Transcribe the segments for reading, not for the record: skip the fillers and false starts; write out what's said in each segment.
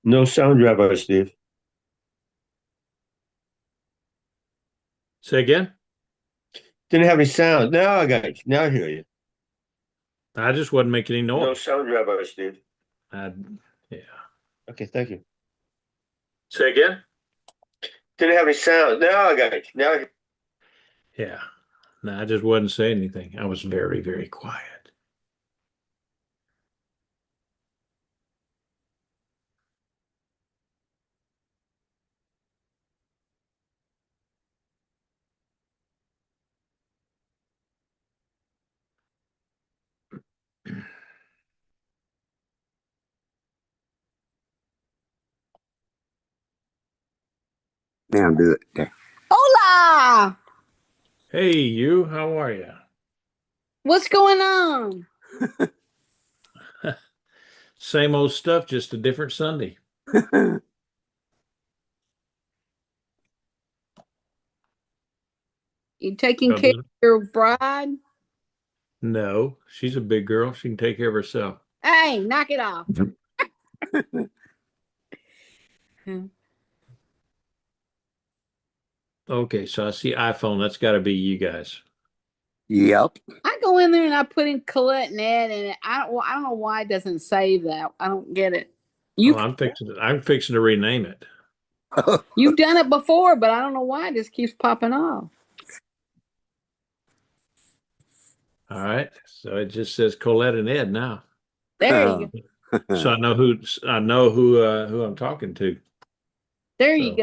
No sound driver, Steve. Say again? Didn't have any sound. Now I got you. Now I hear you. I just wasn't making any No noise. sound driver, Steve. I, yeah. Okay, thank you. Say again? Didn't have any sound. Now I got you. Now I Yeah. No, I just wasn't saying anything. I was very, very quiet. Now do it. There. Hola! Hey, you, how are you? What's going on? Same old stuff, just a different Sunday. You taking Y'all care of doing- your bride? No, she's a big girl. She can take care of herself. Hey, knock it off. Okay, so I see iPhone. That's got to be you guys. Yep. I go in there and I put in Colette and Ed, and I don't know why it doesn't save that. I don't get it. Oh, You I'm fixing to rename it. you've done it before, but I don't know why it just keeps popping off. All right. So it just says Colette and Ed now. There you go. So who I'm talking to. There you So go.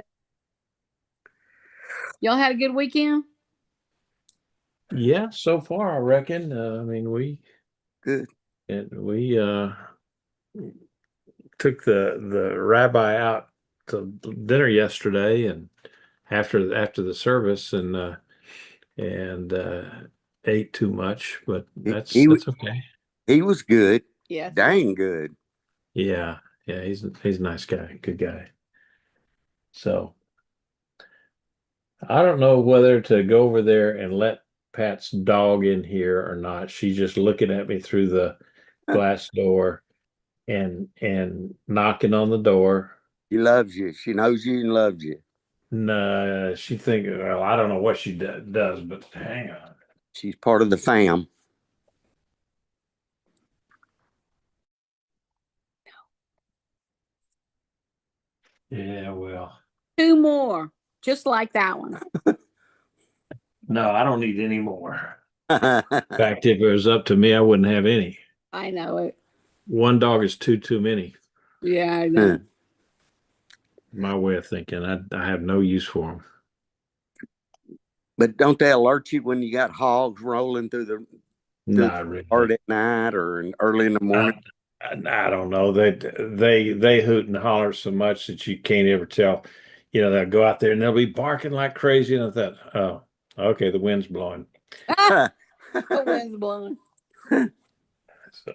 Y'all had a good weekend? yeah, so far I reckon. I mean, Good. we took the rabbi out to dinner yesterday, and after the service, and ate too much, but He that's he, that's okay. he was good. Yes. Dang good. Yeah, yeah, he's a nice guy, good guy. So I don't know whether to go over there and let Pat's dog in here or not. She's just looking at me through the glass door and knocking on the door. She loves you. She knows you and loves you. Nah, she think, well, I don't know what she does, but hang on. She's part of the fam. Yeah, well, Two more, just like that one. no, I don't need any more. In fact, if it was up to me, I wouldn't have any. I know it. One dog is too many. Yeah, I know. My way of thinking. I have no use for them. But don't they alert you when you got hogs rolling through the Not yard really. at night or early in the morning? I don't know. They hoot and holler so much that you can't ever tell. You know, they'll go out there and they'll be barking like crazy, and I thought, oh, okay, the wind's blowing. The wind's blowing. So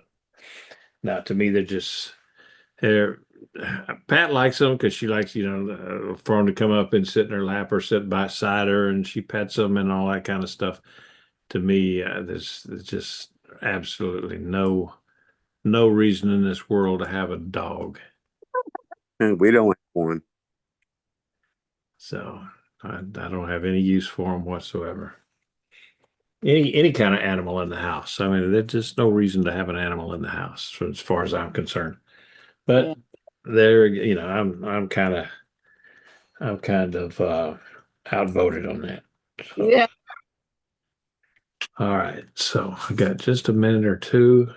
now to me, they're Pat likes them because she likes, for them to come up and sit in her lap or sit beside her, and she pets them and all that kind of stuff. To me, there's just absolutely no reason in this world to have a dog. We don't have one. So I don't have any use for them whatsoever. Any kind of animal in the house. I mean, there's just no reason to have an animal in the house, as far as I'm concerned. Yeah. But there, I'm kind of outvoted on that. So Yeah. all right, so I got just a minute or two.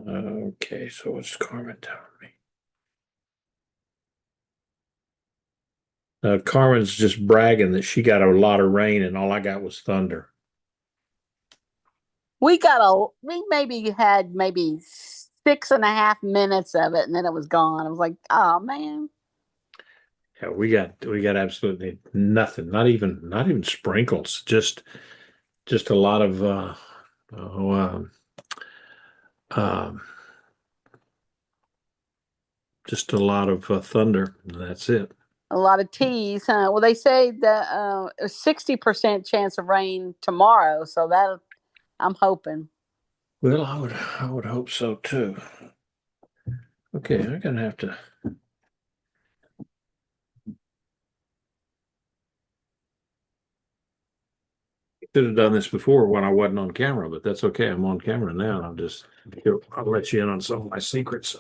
Okay, so what's Carmen telling me? Carmen's just bragging that she got a lot of rain and all I got was thunder. We maybe had maybe 6.5 minutes of it and then it was gone. I was like, oh man. Yeah, we got absolutely nothing. Not even sprinkles. Just a lot of oh, um, just a lot of thunder. That's it. A lot of teas, huh? Well, they say that a 60% chance of rain tomorrow, so that I'm hoping. Well, I would hope so too. Okay, I'm gonna have to. Should have done this before when I wasn't on camera, but that's okay. I'm on camera now. I'll let you in on some of my secrets.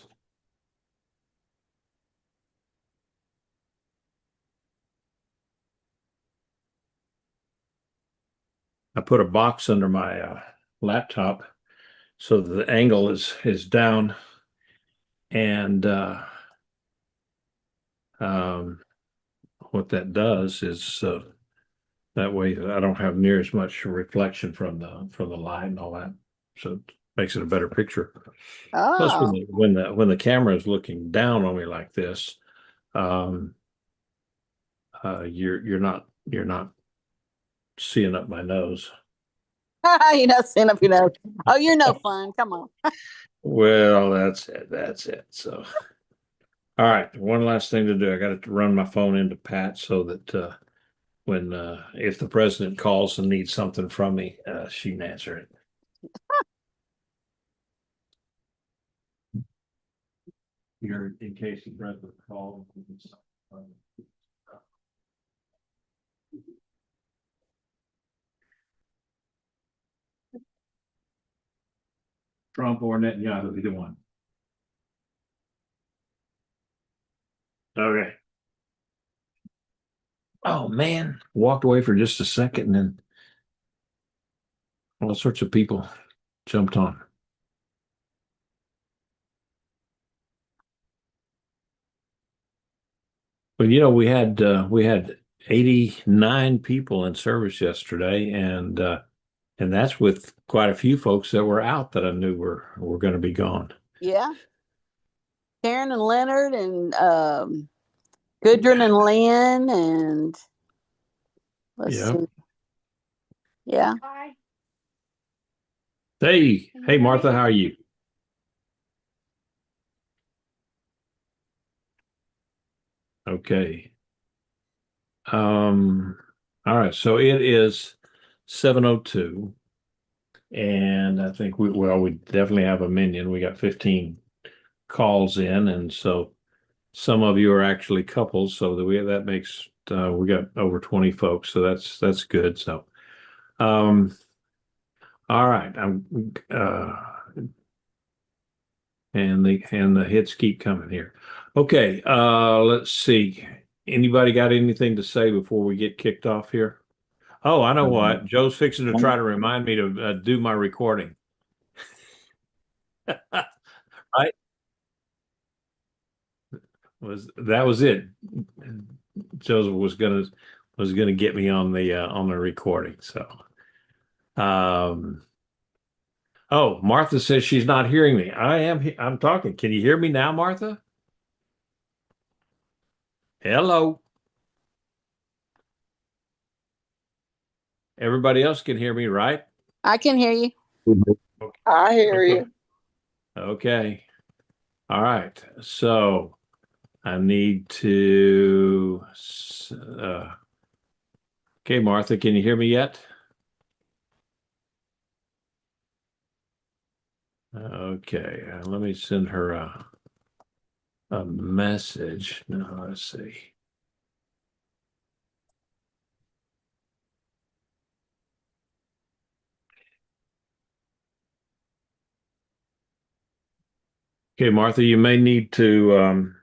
I put a box under my laptop so that the angle is down, and what that does is that way I don't have near as much reflection from the light and all that, so it makes it a better picture. Plus, Oh, when the camera is looking down on me like this, um, you're not seeing up my nose. you're not seeing up your nose. Oh, you're no fun. Come on. Well, that's it. That's it. So, all right. One last thing to do. I got to run my phone into Pat so that when if the president calls and needs something from me, she can answer it. You're in case the president calls. Trump or Netanyahu, either one. Okay. Oh man, walked away for just a second and then all sorts of people jumped on. But we had 89 people in service yesterday, and that's with quite a few folks that were out that I knew were going to be gone. Yeah. Karen and Leonard and Gudrun and Lynn and let's see. Yeah. Hey Martha, how are you? Okay. All right, so it is 7:02, and I think we definitely have a minion. We got 15 calls in, and so some of you are actually couples, so that makes we got over 20 folks, so that's good. So, all right, and the hits keep coming here. Okay, let's see. Anybody got anything to say before we get kicked off here? Oh, I know what. Joe's fixing to try to remind me to do my recording. Right? That was it. Joseph was gonna get me on the recording. So, oh, Martha says she's not hearing me. I'm talking. Can you hear me now, Martha? Hello. Everybody else can hear me, right? I can hear you. I hear you. Okay. All right. So I need to. Okay, Martha, can you hear me yet? Okay, let me send her a message. No, let's see. Okay, Martha, you may need to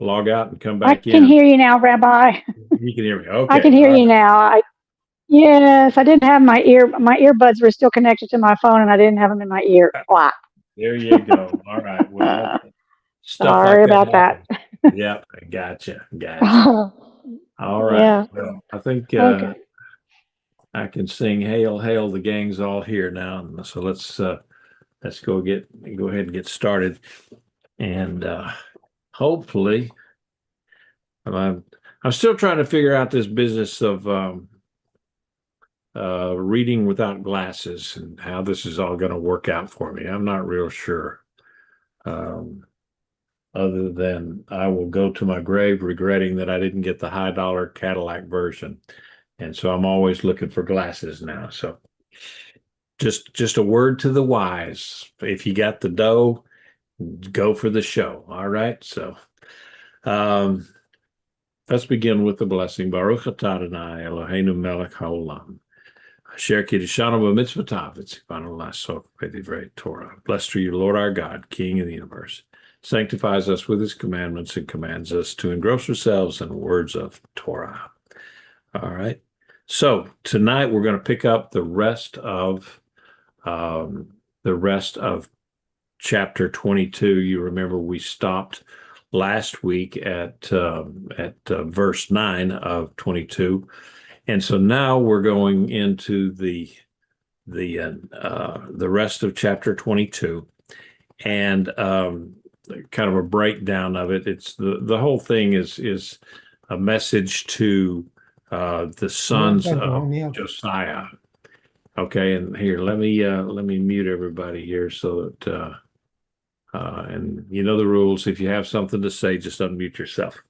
log out and come back in. I can hear you now, Rabbi. You can hear me. Okay. I can hear you now. Yes, I didn't have my earbuds were still connected to my phone and I didn't have them in my ear. Wow. There you go. All right. Well, sorry about that. Yep, gotcha. All right. Yeah. Well, I think Okay. I can sing "Hail, Hail, the gang's all here" now. So let's go ahead and get started, and hopefully, I'm still trying to figure out this business of reading without glasses and how this is all going to work out for me. I'm not real sure. Other than I will go to my grave regretting that I didn't get the high dollar Cadillac version. And so I'm always looking for glasses now. So just a word to the wise. If you got the dough go for the show. All right. So let's begin with the blessing. Baruch atah Adonai Eloheinu melech haolam. Asher kiddushanu b'mitzvotav v'tzivanu la'asok b'divrei Torah. Blessed are you, Lord our God, King of the universe. Sanctifies us with his commandments and commands us to engross ourselves in the words of Torah. All right. So tonight we're going to pick up the rest of chapter 22. You remember we stopped last week at verse 9 of 22, and so now we're going into the rest of chapter 22, and kind of a breakdown of it. It's the whole thing is a message to the sons of Josiah. Okay, and here let me mute everybody here so that and you know the rules. If you have something to say, just unmute yourself.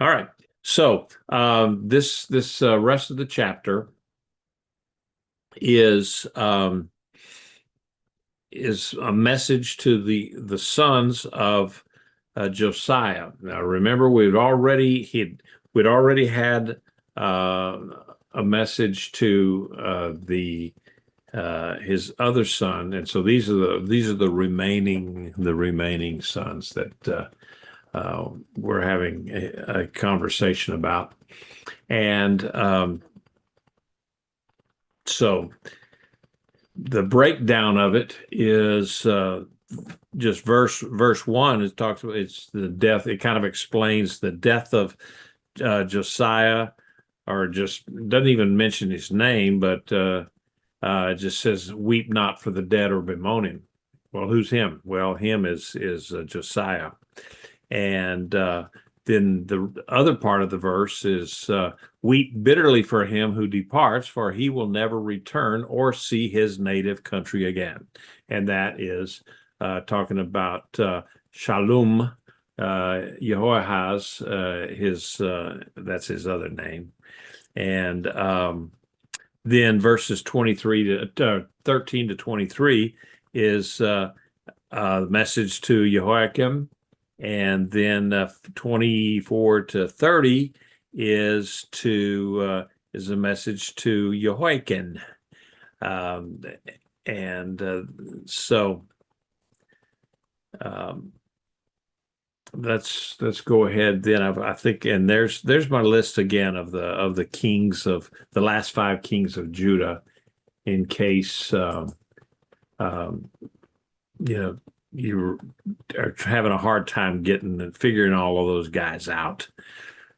All right. So this rest of the chapter is a message to the sons of Josiah. Now remember, we'd already had a message to his other son, and so these are the remaining sons that we're having a conversation about, and so the breakdown of it is just verse 1. It talks about it's the death. It kind of explains the death of Josiah, or just doesn't even mention his name, but it just says, "Weep not for the dead or bemoan him." Well, who's him? Well, him is Josiah, and then the other part of the verse is, "Weep bitterly for him who departs, for he will never return or see his native country again." And that is talking about Shallum Jehoahaz, that's his other name. And then verses 13 to 23 is the message to Jehoiakim, and then 24 to 30 is a message to Jehoiakim, so let's go ahead then. I think, and there's my list again of the kings of the last 5 kings of Judah, in case you are having a hard time getting and figuring all of those guys out.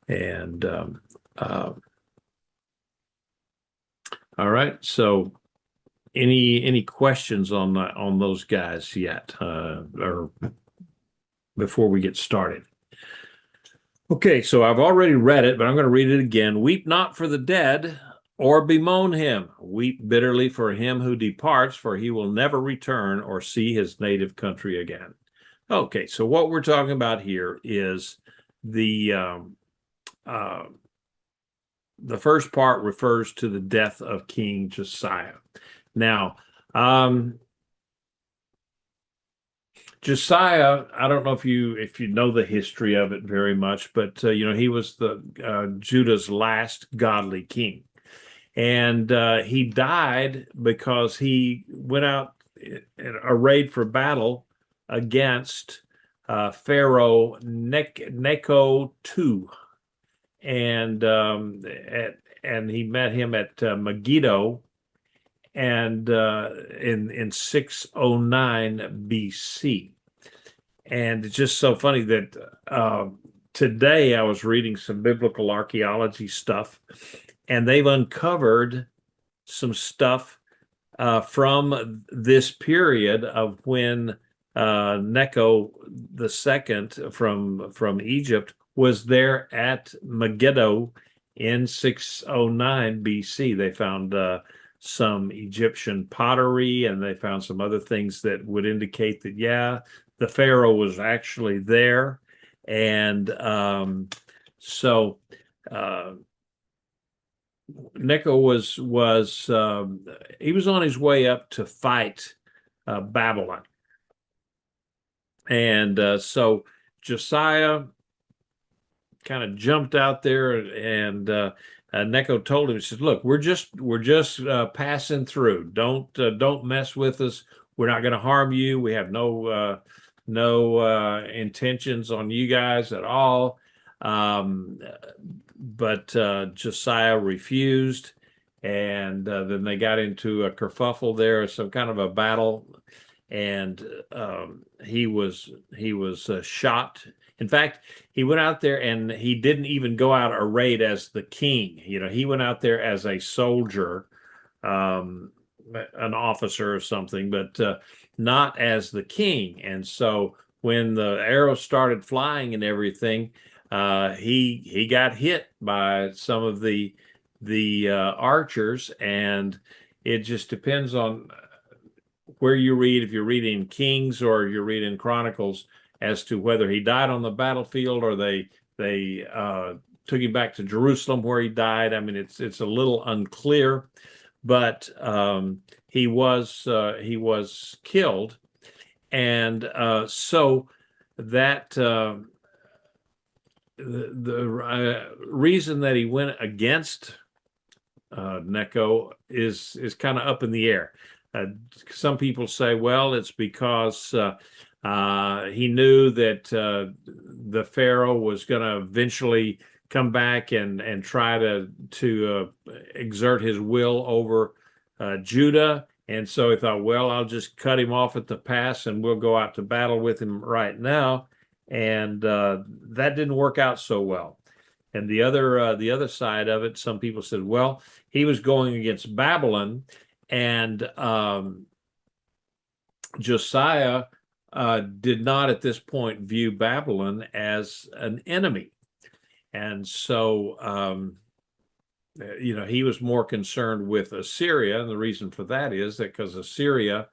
And all right, so any questions on those guys yet, or before we get started? Okay, so I've already read it, but I'm going to read it again. "Weep not for the dead or bemoan him. Weep bitterly for him who departs, for he will never return or see his native country again." Okay, so what we're talking about here is the first part refers to the death of King Josiah. Now, Josiah, I don't know if you know the history of it very much, but he was the Judah's last godly king, and he died because he went out in a raid for battle against Pharaoh Necho II, and he met him at Megiddo, and in 609 BC. And it's just so funny that today I was reading some biblical archaeology stuff, and they've uncovered some stuff from this period of when Necho II from Egypt was there at Megiddo in 609 BC. They found some Egyptian pottery, and they found some other things that would indicate that, yeah, the Pharaoh was actually there. And so Necho was he was on his way up to fight Babylon. And so Josiah kind of jumped out there, and Necho told him, he says, "Look, we're just passing through. Don't mess with us. We're not going to harm you. We have no intentions on you guys at all." But Josiah refused, and then they got into a kerfuffle there, some kind of a battle, and he was shot. In fact, he went out there and he didn't even go out arrayed as the king. He went out there as a soldier, an officer or something, but not as the king. And so when the arrows started flying and everything, he got hit by some of the archers, and it just depends on where you read, if you're reading Kings or you're reading Chronicles, as to whether he died on the battlefield or they took him back to Jerusalem where he died. I mean, it's a little unclear, but he was killed, and so that the reason that he went against Necho is kind of up in the air. Some people say, well, it's because he knew that the Pharaoh was going to eventually come back and try to exert his will over Judah. And so he thought, well, I'll just cut him off at the pass and we'll go out to battle with him right now. And that didn't work out so well. And the other side of it, some people said, well, he was going against Babylon, and Josiah did not at this point view Babylon as an enemy. And so, he was more concerned with Assyria. And the reason for that is that because Assyria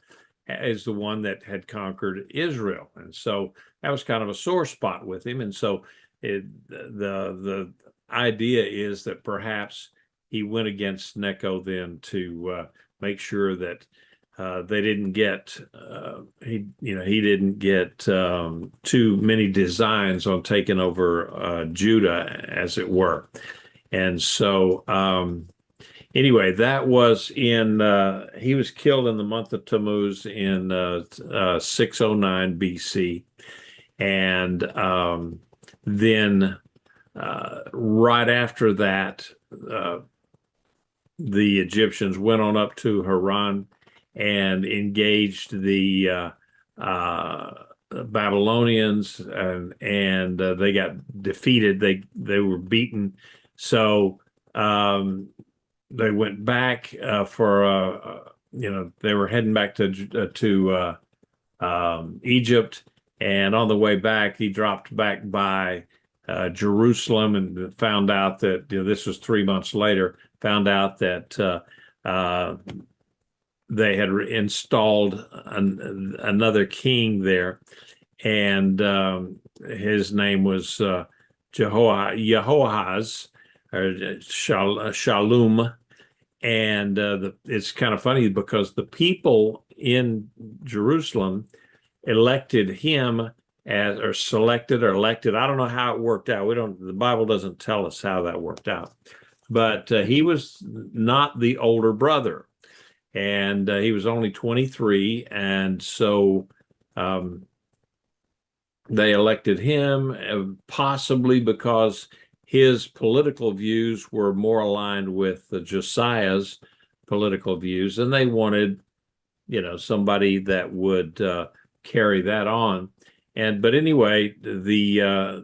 is the one that had conquered Israel. And so that was kind of a sore spot with him. And so the idea is that perhaps he went against Necho then to make sure that they didn't get he didn't get too many designs on taking over Judah, as it were. And so anyway, that was he was killed in the month of Tammuz in 609 BC. And then right after that, the Egyptians went on up to Haran and engaged the Babylonians, and they got defeated. They were beaten. So they went back for they were heading back to Egypt, and on the way back, he dropped back by Jerusalem and found out that this was 3 months later. Found out that they had installed another king there, and his name was Jehoahaz, or Shalom. And it's kind of funny because the people in Jerusalem elected him selected or elected. I don't know how it worked out. The Bible doesn't tell us how that worked out. But he was not the older brother, and he was only 23. And so they elected him, possibly because his political views were more aligned with Josiah's political views, and they wanted, somebody that would carry that on. But anyway, the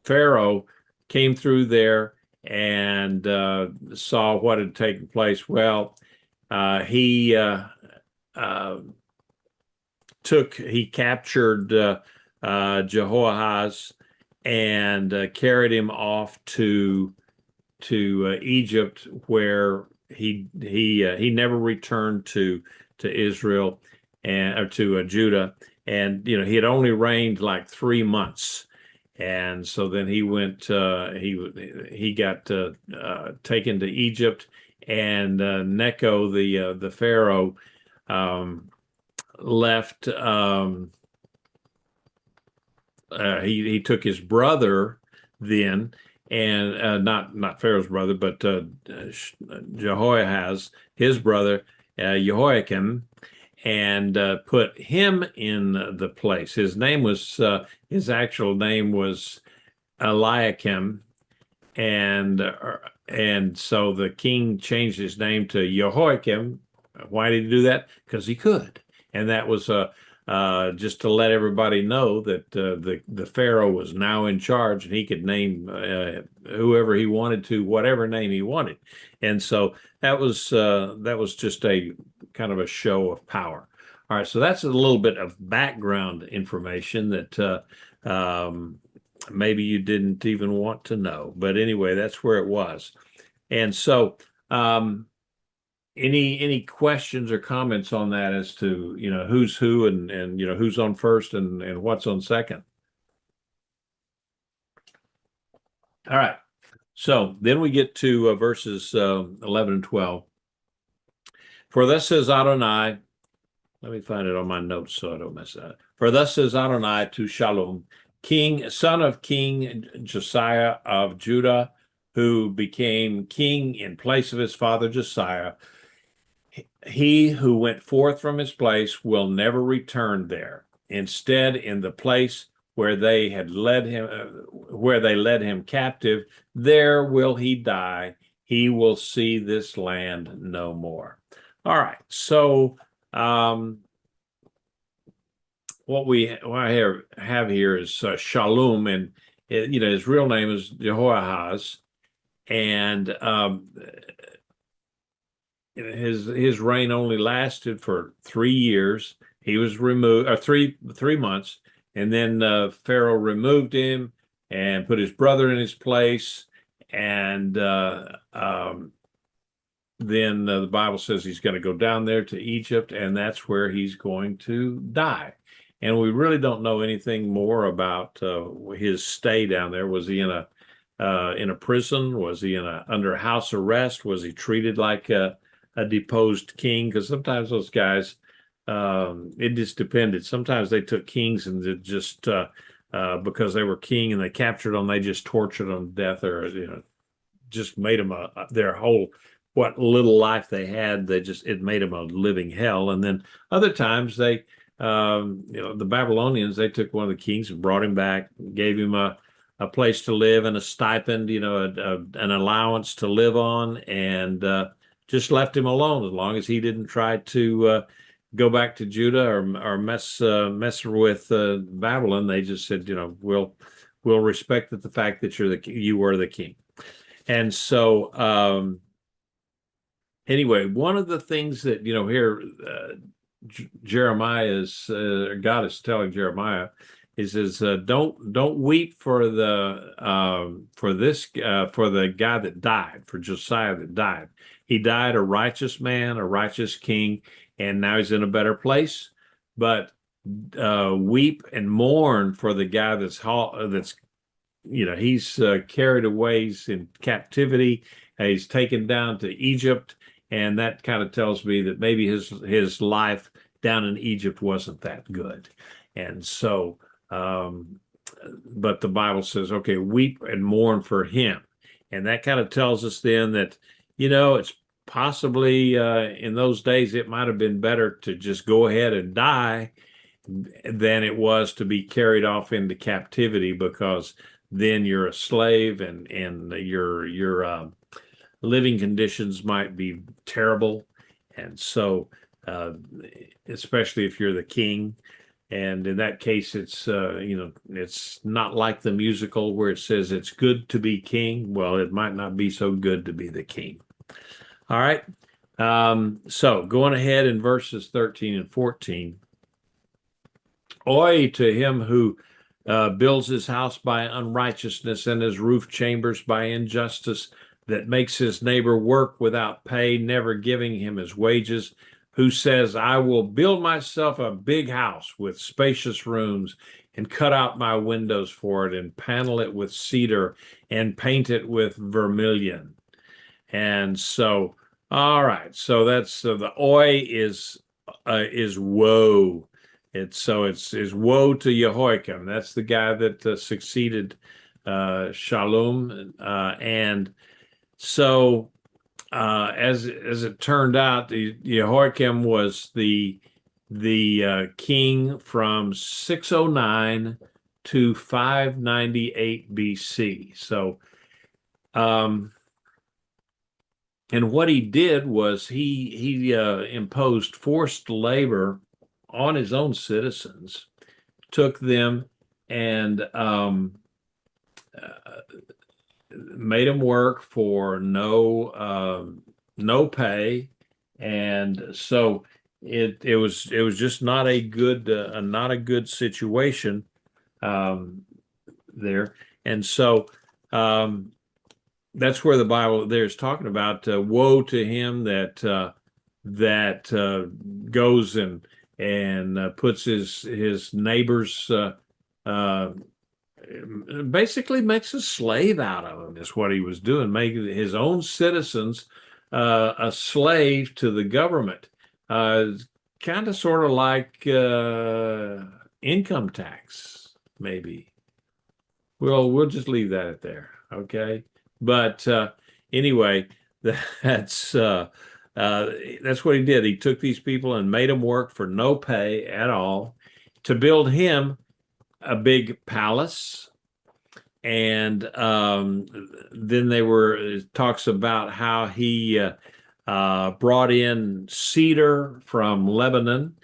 Pharaoh came through there and saw what had taken place. Well, he captured Jehoahaz and carried him off to Egypt, where he never returned to Israel or to Judah. And he had only reigned like 3 months. And so then he went. He got taken to Egypt, and Necho, the Pharaoh, left. He took his brother then, and not Pharaoh's brother, but Jehoahaz, his brother, Jehoiakim, and put him in the place. His name was his actual name was Eliakim, and so the king changed his name to Jehoiakim. Why did he do that? Because he could, and that was just to let everybody know that the Pharaoh was now in charge, and he could name whoever he wanted to, whatever name he wanted. And so that was just a kind of a show of power. All right, so that's a little bit of background information that maybe you didn't even want to know. But anyway, that's where it was. And so any questions or comments on that as to, who's who and who's on first and what's on second? All right. So then we get to verses 11 and 12. For thus says Adonai, let me find it on my notes so I don't mess that up. For thus says Adonai to Shallum, son of King Josiah of Judah, who became king in place of his father Josiah. He who went forth from his place will never return there. Instead, in the place where they led him captive, there will he die. He will see this land no more. All right. So what I have here is Shallum, and his real name is Jehoahaz, and his reign only lasted for 3 years. He was removed, or three months, and then Pharaoh removed him and put his brother in his place, and then the Bible says he's going to go down there to Egypt, and that's where he's going to die. And we really don't know anything more about his stay down there. Was he in a prison? Was he under house arrest? Was he treated like a deposed king? Because sometimes those guys, it just depended. Sometimes they took kings and they just because they were king and they captured them, they just tortured them to death, or just made them their whole what little life they had. It made them a living hell. And then other times they, the Babylonians, they took one of the kings and brought him back, gave him a place to live and a stipend, an allowance to live on, and just left him alone as long as he didn't try to go back to Judah or mess with Babylon. They just said, we'll respect the fact that you were the king. And so anyway, one of the things that here Jeremiah is God is telling Jeremiah is don't weep for the guy that died, for Josiah that died. He died a righteous man, a righteous king, and now he's in a better place. But weep and mourn for the guy that's he's carried away, he's in captivity, he's taken down to Egypt, and that kind of tells me that maybe his life down in Egypt wasn't that good. And so but the Bible says, okay, weep and mourn for him. And that kind of tells us then that, it's possibly in those days, it might have been better to just go ahead and die than it was to be carried off into captivity, because then you're a slave and your living conditions might be terrible. And so, especially if you're the king. And in that case, it's, it's not like the musical where it says it's good to be king. Well, it might not be so good to be the king. All right. So going ahead in verses 13 and 14. Oi to him who builds his house by unrighteousness and his roof chambers by injustice, that makes his neighbor work without pay, never giving him his wages, who says, I will build myself a big house with spacious rooms and cut out my windows for it and panel it with cedar and paint it with vermilion. And so, all right, so that's the oi is is woe. It's woe to Jehoiakim. That's the guy that succeeded Shalom, and so as it turned out, Jehoiakim was the king from 609 to 598 BC. So, and what he did was he imposed forced labor on his own citizens, took them and made them work for no pay, and so it was just not a good situation there, and so that's where the Bible there's talking about woe to him that goes and puts his neighbors basically makes a slave out of him, is what he was doing, making his own citizens a slave to the government. Kind of sort of like income tax, maybe. Well, we'll just leave that at there, okay? But anyway, that's what he did. He took these people and made them work for no pay at all to build him a big palace, and then talks about how he brought in cedar from Lebanon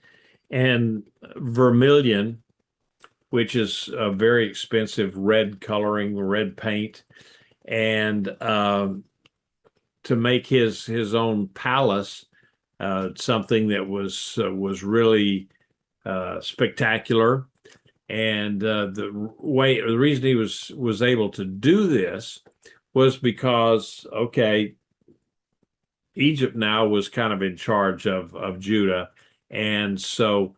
and vermilion, which is a very expensive red paint, and to make his own palace, something that was really spectacular. And the reason he was able to do this was because, okay, Egypt now was kind of in charge of Judah, and so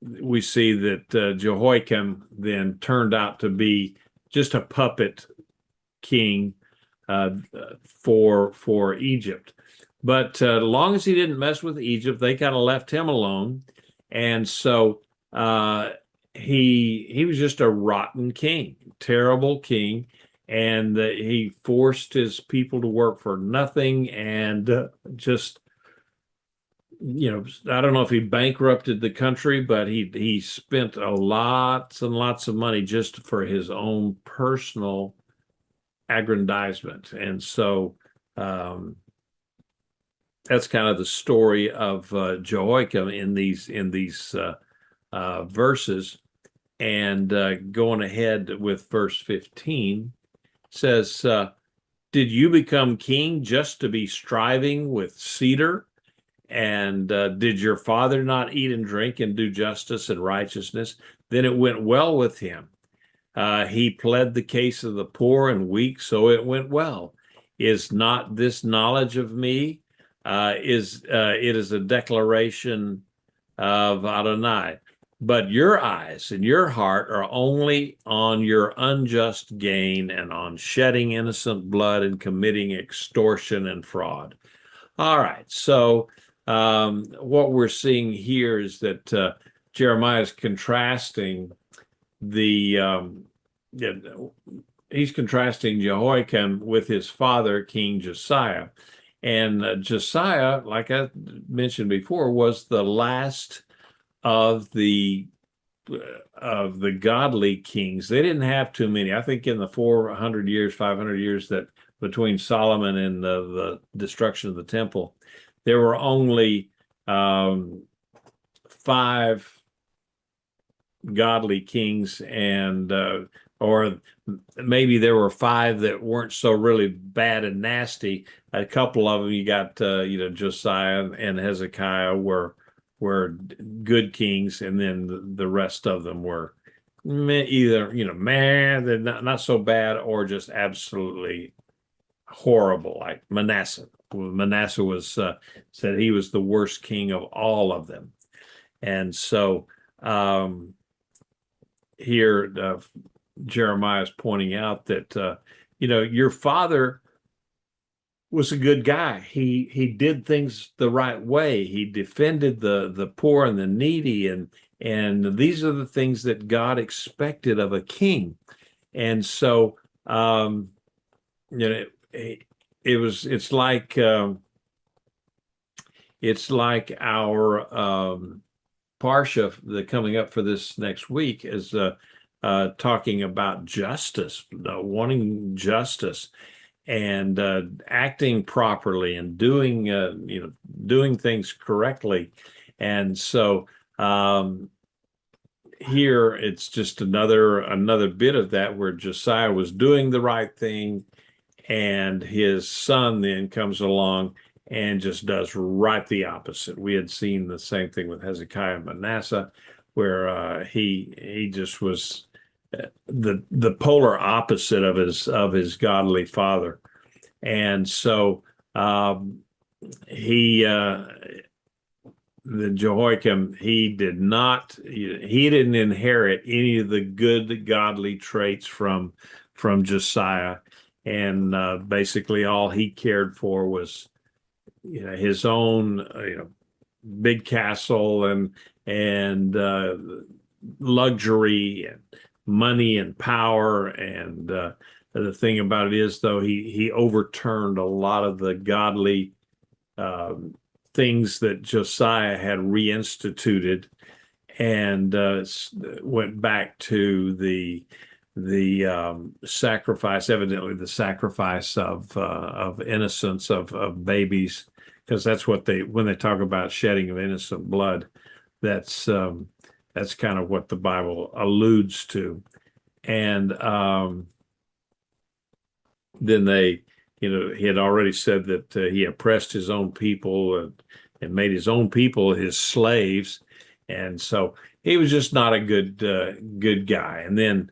we see that Jehoiakim then turned out to be just a puppet king for Egypt. But as long as he didn't mess with Egypt, they kind of left him alone, and so he was just a rotten king, terrible king, and he forced his people to work for nothing, and just, I don't know if he bankrupted the country, but he spent lots and lots of money just for his own personal aggrandizement. And so that's kind of the story of Jehoiakim in these verses. And going ahead with verse 15 says, did you become king just to be striving with cedar? And did your father not eat and drink and do justice and righteousness? Then it went well with him. He pled the case of the poor and weak, so it went well. Is not this knowledge of me? It is a declaration of Adonai. But your eyes and your heart are only on your unjust gain and on shedding innocent blood and committing extortion and fraud. All right, so what we're seeing here is that Jeremiah is contrasting he's contrasting Jehoiakim with his father, King Josiah. And Josiah, like I mentioned before, was the last of the godly kings. They didn't have too many. I think in the 500 years that between Solomon and the destruction of the temple, there were only 5 godly kings, and or maybe there were 5 that weren't so really bad and nasty. A couple of them, you got Josiah and Hezekiah were good kings, and then the rest of them were either they're not so bad, or just absolutely horrible, like Manasseh. Manasseh was said he was the worst king of all of them. And so here Jeremiah is pointing out that your father was a good guy. He did things the right way. He defended the poor and the needy, and these are the things that God expected of a king. And so, you know, it's like our Parsha that coming up for this next week is talking about justice, wanting justice, and acting properly, and doing things correctly. And so here it's just another bit of that, where Josiah was doing the right thing, and his son then comes along and just does right the opposite. We had seen the same thing with Hezekiah and Manasseh, where he just was the polar opposite of his godly father. And so the Jehoiakim, he didn't inherit any of the good godly traits from Josiah, and basically all he cared for was his own big castle and luxury and money and power. And the thing about it is, though, he overturned a lot of the godly things that Josiah had reinstituted, and went back to the sacrifice, evidently the sacrifice of innocence of babies, because that's what when they talk about shedding of innocent blood, that's kind of what the Bible alludes to. And then he had already said that he oppressed his own people and made his own people his slaves, and so he was just not a good guy. And then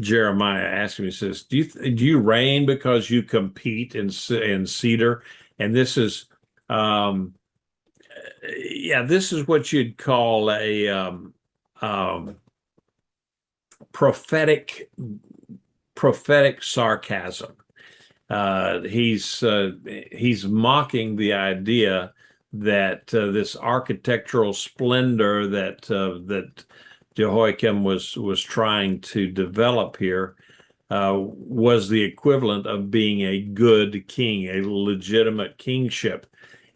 Jeremiah asked him, he says, do you reign because you compete in cedar? And this is this is what you'd call a prophetic sarcasm. He's mocking the idea that this architectural splendor that Jehoiakim was trying to develop here was the equivalent of being a good king, a legitimate kingship.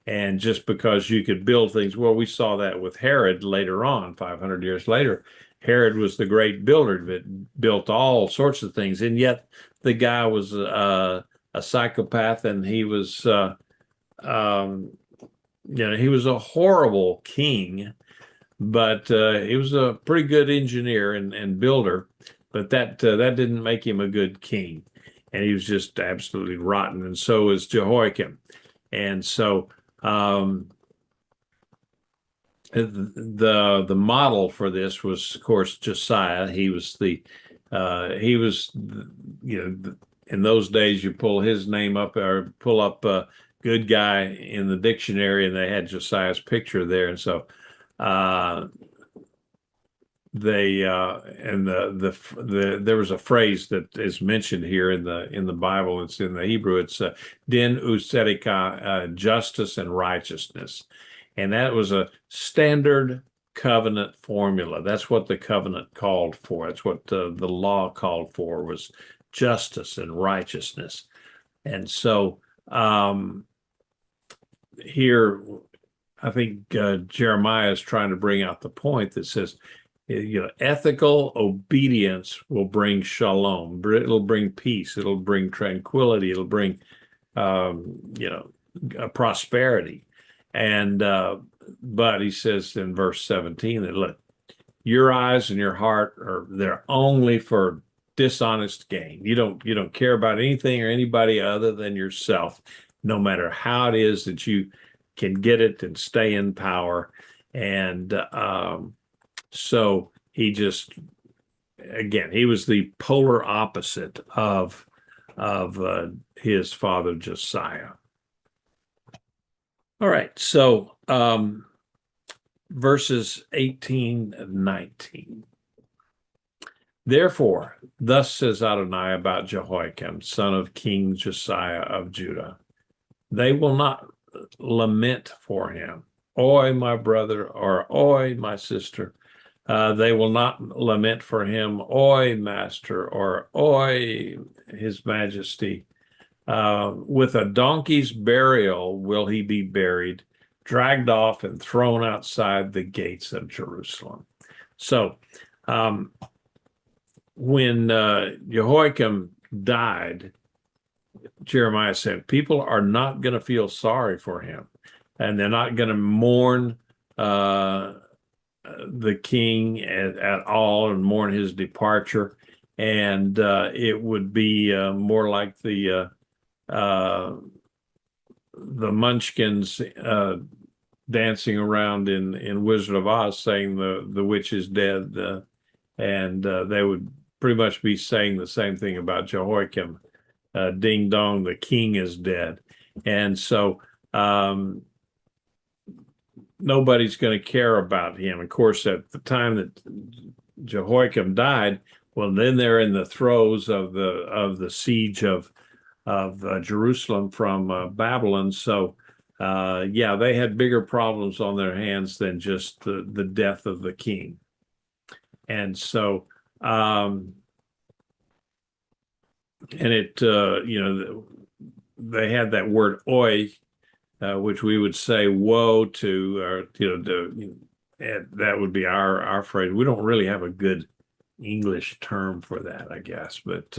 And just because you could build things, well, we saw that with Herod later on, 500 years later. Herod was the great builder that built all sorts of things, and yet the guy was a psychopath, and he was he was a horrible king, but he was a pretty good engineer and builder. But that didn't make him a good king, and he was just absolutely rotten. And so is Jehoiakim. And so the model for this was, of course, Josiah. In those days, you pull his name up or pull up a good guy in the dictionary, and they had Josiah's picture there. And so there was a phrase that is mentioned here in the Bible. It's in the Hebrew. It's din usedekah, justice and righteousness. And that was a standard covenant formula. That's what the covenant called for. That's what the law called for, was justice and righteousness. And so here, I think Jeremiah is trying to bring out the point that says, ethical obedience will bring shalom. It'll bring peace. It'll bring tranquility. It'll bring, prosperity. And but he says in verse 17 that, look, your eyes and your heart they're only for dishonest gain. You don't care about anything or anybody other than yourself, no matter how it is that you can get it and stay in power. And so he was the polar opposite of his father Josiah. All right, so verses 18 and 19. Therefore, thus says Adonai about Jehoiakim, son of King Josiah of Judah, they will not lament for him. Oi, my brother, or oi, my sister. They will not lament for him, oi, master, or oi, his majesty. With a donkey's burial will he be buried, dragged off and thrown outside the gates of Jerusalem. So, when Jehoiakim died, Jeremiah said, people are not going to feel sorry for him, and they're not going to mourn the king at all and mourn his departure. And it would be more like the Munchkins dancing around in Wizard of Oz saying the witch is dead. And they would pretty much be saying the same thing about Jehoiakim. Ding dong, the king is dead. And so nobody's going to care about him. Of course, at the time that Jehoiakim died, well, then they're in the throes of the siege of Jerusalem from Babylon. So yeah, they had bigger problems on their hands than just the death of the king. And so and it they had that word oi, which we would say woe to, or and that would be our phrase. We don't really have a good English term for that, I guess, but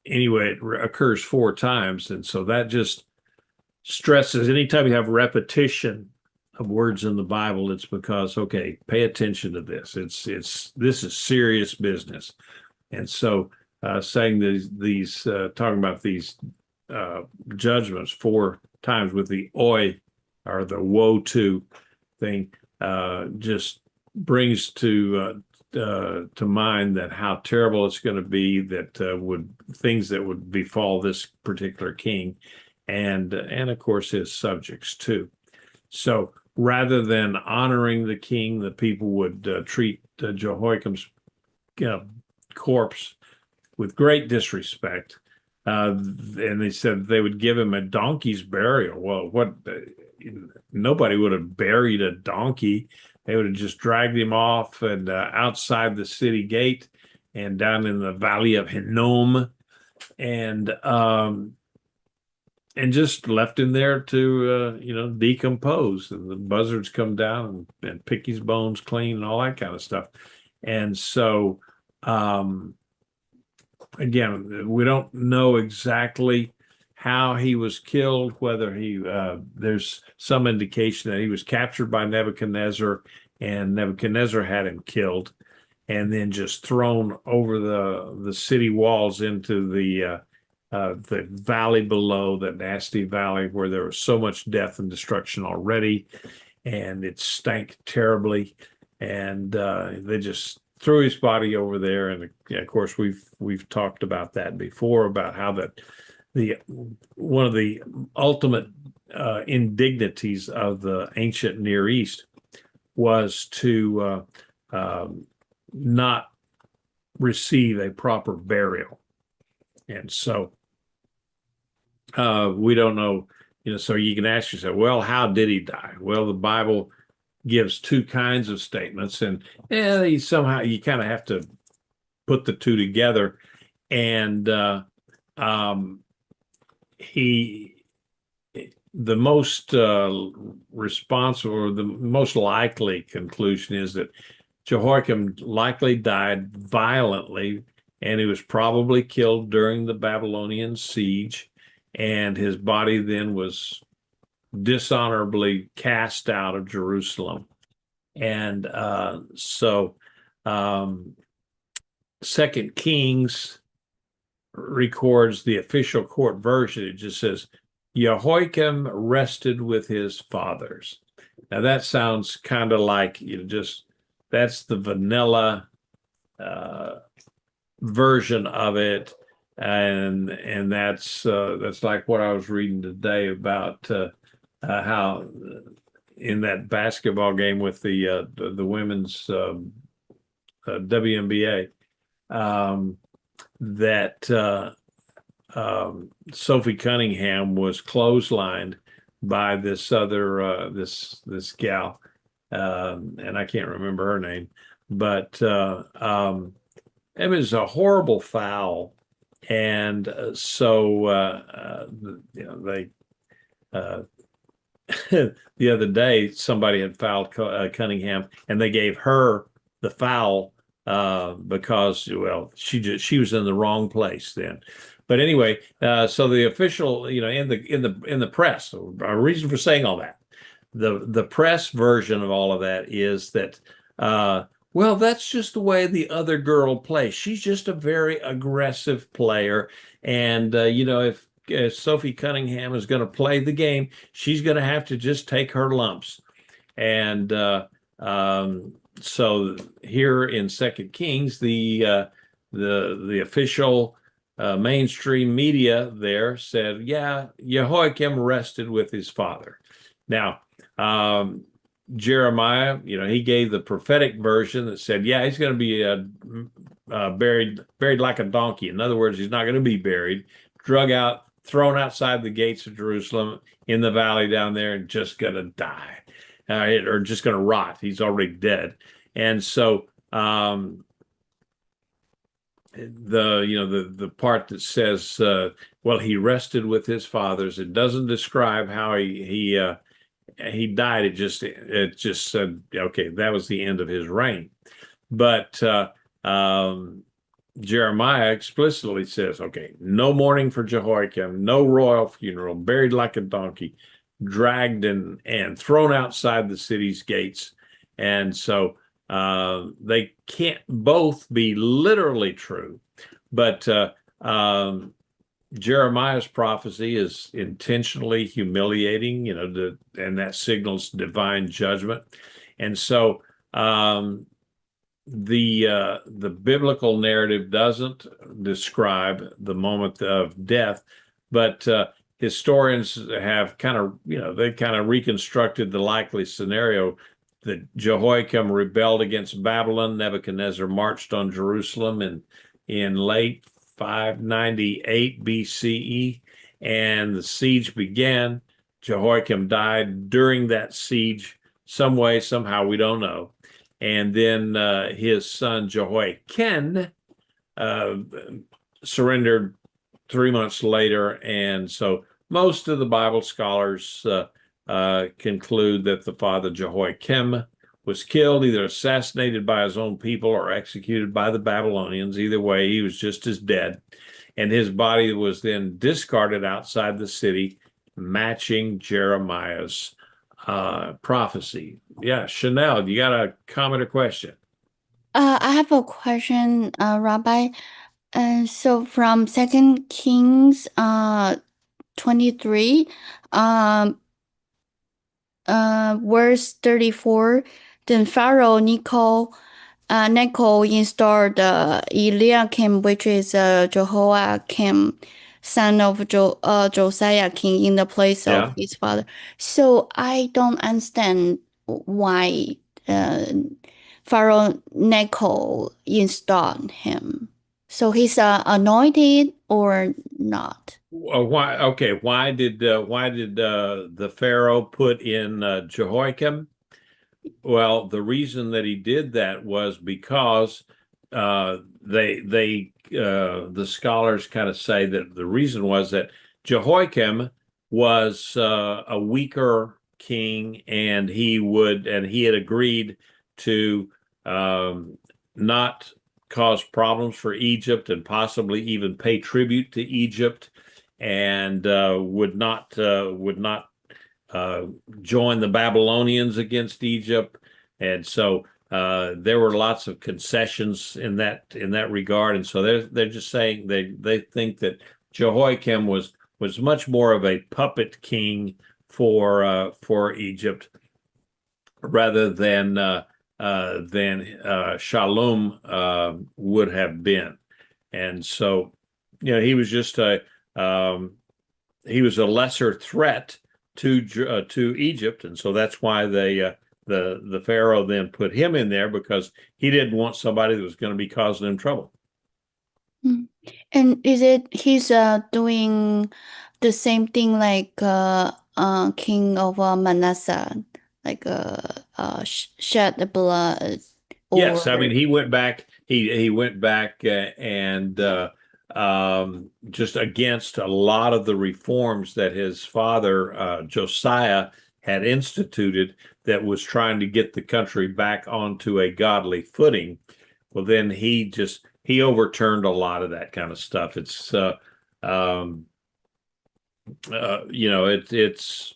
anyway, it occurs 4 times, and so that just stresses. Anytime you have repetition of words in the Bible, it's because, okay, pay attention to this. This is serious business. And so saying these talking about these judgments 4 times with the oi, or the woe to thing, just brings to mind that how terrible it's going to be, that things that would befall this particular king, and of course his subjects too. So rather than honoring the king, the people would treat Jehoiakim's corpse with great disrespect, and they said they would give him a donkey's burial. Well, nobody would have buried a donkey. They would have just dragged him off and outside the city gate and down in the valley of Hinnom, and just left him there to decompose, and the buzzards come down and pick his bones clean and all that kind of stuff. And so again, we don't know exactly how he was killed, whether there's some indication that he was captured by Nebuchadnezzar, and Nebuchadnezzar had him killed and then just thrown over the city walls into the valley below, that nasty valley where there was so much death and destruction already, and it stank terribly. And they just threw his body over there. And of course, we've talked about that before, about how that one of the ultimate indignities of the ancient Near East was to not receive a proper burial. And so we don't know, so you can ask yourself, well, how did he die? Well, the Bible gives 2 kinds of statements, and somehow you kind of have to put the 2 together. And the most responsible, or the most likely conclusion, is that Jehoiakim likely died violently, and he was probably killed during the Babylonian siege, and his body then was dishonorably cast out of Jerusalem. And so 2 Kings records the official court version. It just says, Jehoiakim rested with his fathers. Now that sounds kind of like, that's the vanilla version of it. And that's like what I was reading today about how in that basketball game with the women's WNBA, that Sophie Cunningham was clotheslined by this other this gal, and I can't remember her name, but it was a horrible foul, and they the other day somebody had fouled Cunningham, and they gave her the foul because, well, she was in the wrong place then. But anyway, so the official, in the press, a reason for saying all that, the press version of all of that is that, well, that's just the way the other girl plays. She's just a very aggressive player, and if Sophie Cunningham is going to play the game, she's going to have to just take her lumps. And so here in 2 Kings, the official mainstream media there said, yeah, Jehoiakim rested with his father. Now, Jeremiah, he gave the prophetic version that said, yeah, he's going to be buried like a donkey. In other words, he's not going to be buried, thrown outside the gates of Jerusalem in the valley down there, and just going to die, or just going to rot. He's already dead. And so the part that says, well, he rested with his fathers, it doesn't describe how he died. It just said, okay, that was the end of his reign. But Jeremiah explicitly says, okay, no mourning for Jehoiakim, no royal funeral, buried like a donkey, dragged and thrown outside the city's gates. And so they can't both be literally true, but Jeremiah's prophecy is intentionally humiliating, and that signals divine judgment. And so the biblical narrative doesn't describe the moment of death, but historians have kind of reconstructed the likely scenario that Jehoiakim rebelled against Babylon. Nebuchadnezzar marched on Jerusalem in late 598 BCE, and the siege began. Jehoiakim died during that siege, some way, somehow, we don't know. And then his son Jehoiakim surrendered 3 months later. And so most of the Bible scholars conclude that the father Jehoiakim was killed, either assassinated by his own people or executed by the Babylonians. Either way, he was just as dead. And his body was then discarded outside the city, matching Jeremiah's prophecy. Yeah, Chanel, you got a comment or question? I have a question, Rabbi. So from 2 Kings 23, verse 34, then Pharaoh Necho installed Eliakim, which is Jehoiakim, son of Josiah king, in the place of his father. So I don't understand why Pharaoh Necho installed him. So he's anointed or not? Why? Okay. Why did the Pharaoh put in Jehoiakim? Well, the reason that he did that was because the scholars kind of say that the reason was that Jehoiakim was a weaker king, and he had agreed to not cause problems for Egypt, and possibly even pay tribute to Egypt, and would not join the Babylonians against Egypt. And so there were lots of concessions in that regard. And so they're just saying they think that Jehoiakim was much more of a puppet king for Egypt, rather than Shalom would have been. And so, he was just he was a lesser threat to Egypt, and so that's why they the Pharaoh then put him in there because he didn't want somebody that was going to be causing him trouble. And is it he's doing the same thing like King of Manasseh, like shed the blood? Yes, I Or mean he went back. He went back and just against a lot of the reforms that his father Josiah had instituted that was trying to get the country back onto a godly footing. Well, then he overturned a lot of that kind of stuff. It's it's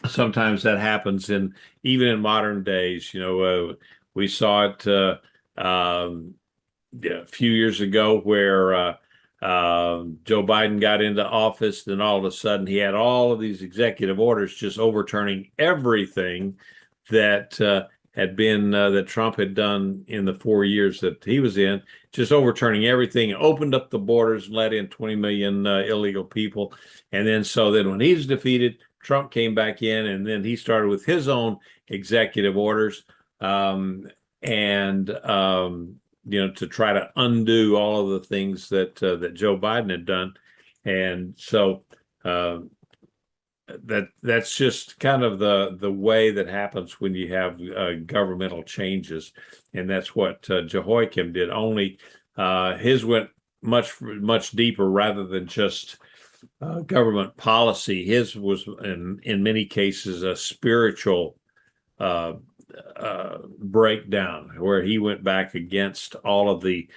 sometimes that happens even in modern days. We saw it a few years ago where Joe Biden got into office, then all of a sudden he had all of these executive orders just overturning everything that had been that Trump had done in the 4 years that he was in, just overturning everything, opened up the borders and let in 20 million illegal people. And then when he's defeated, Trump came back in, and then he started with his own executive orders to try to undo all of the things that Joe Biden had done. And so that's just kind of the way that happens when you have governmental changes, and that's what Jehoiakim did. Only his went much deeper rather than just government policy. His was in many cases a spiritual breakdown, where he went back against all of the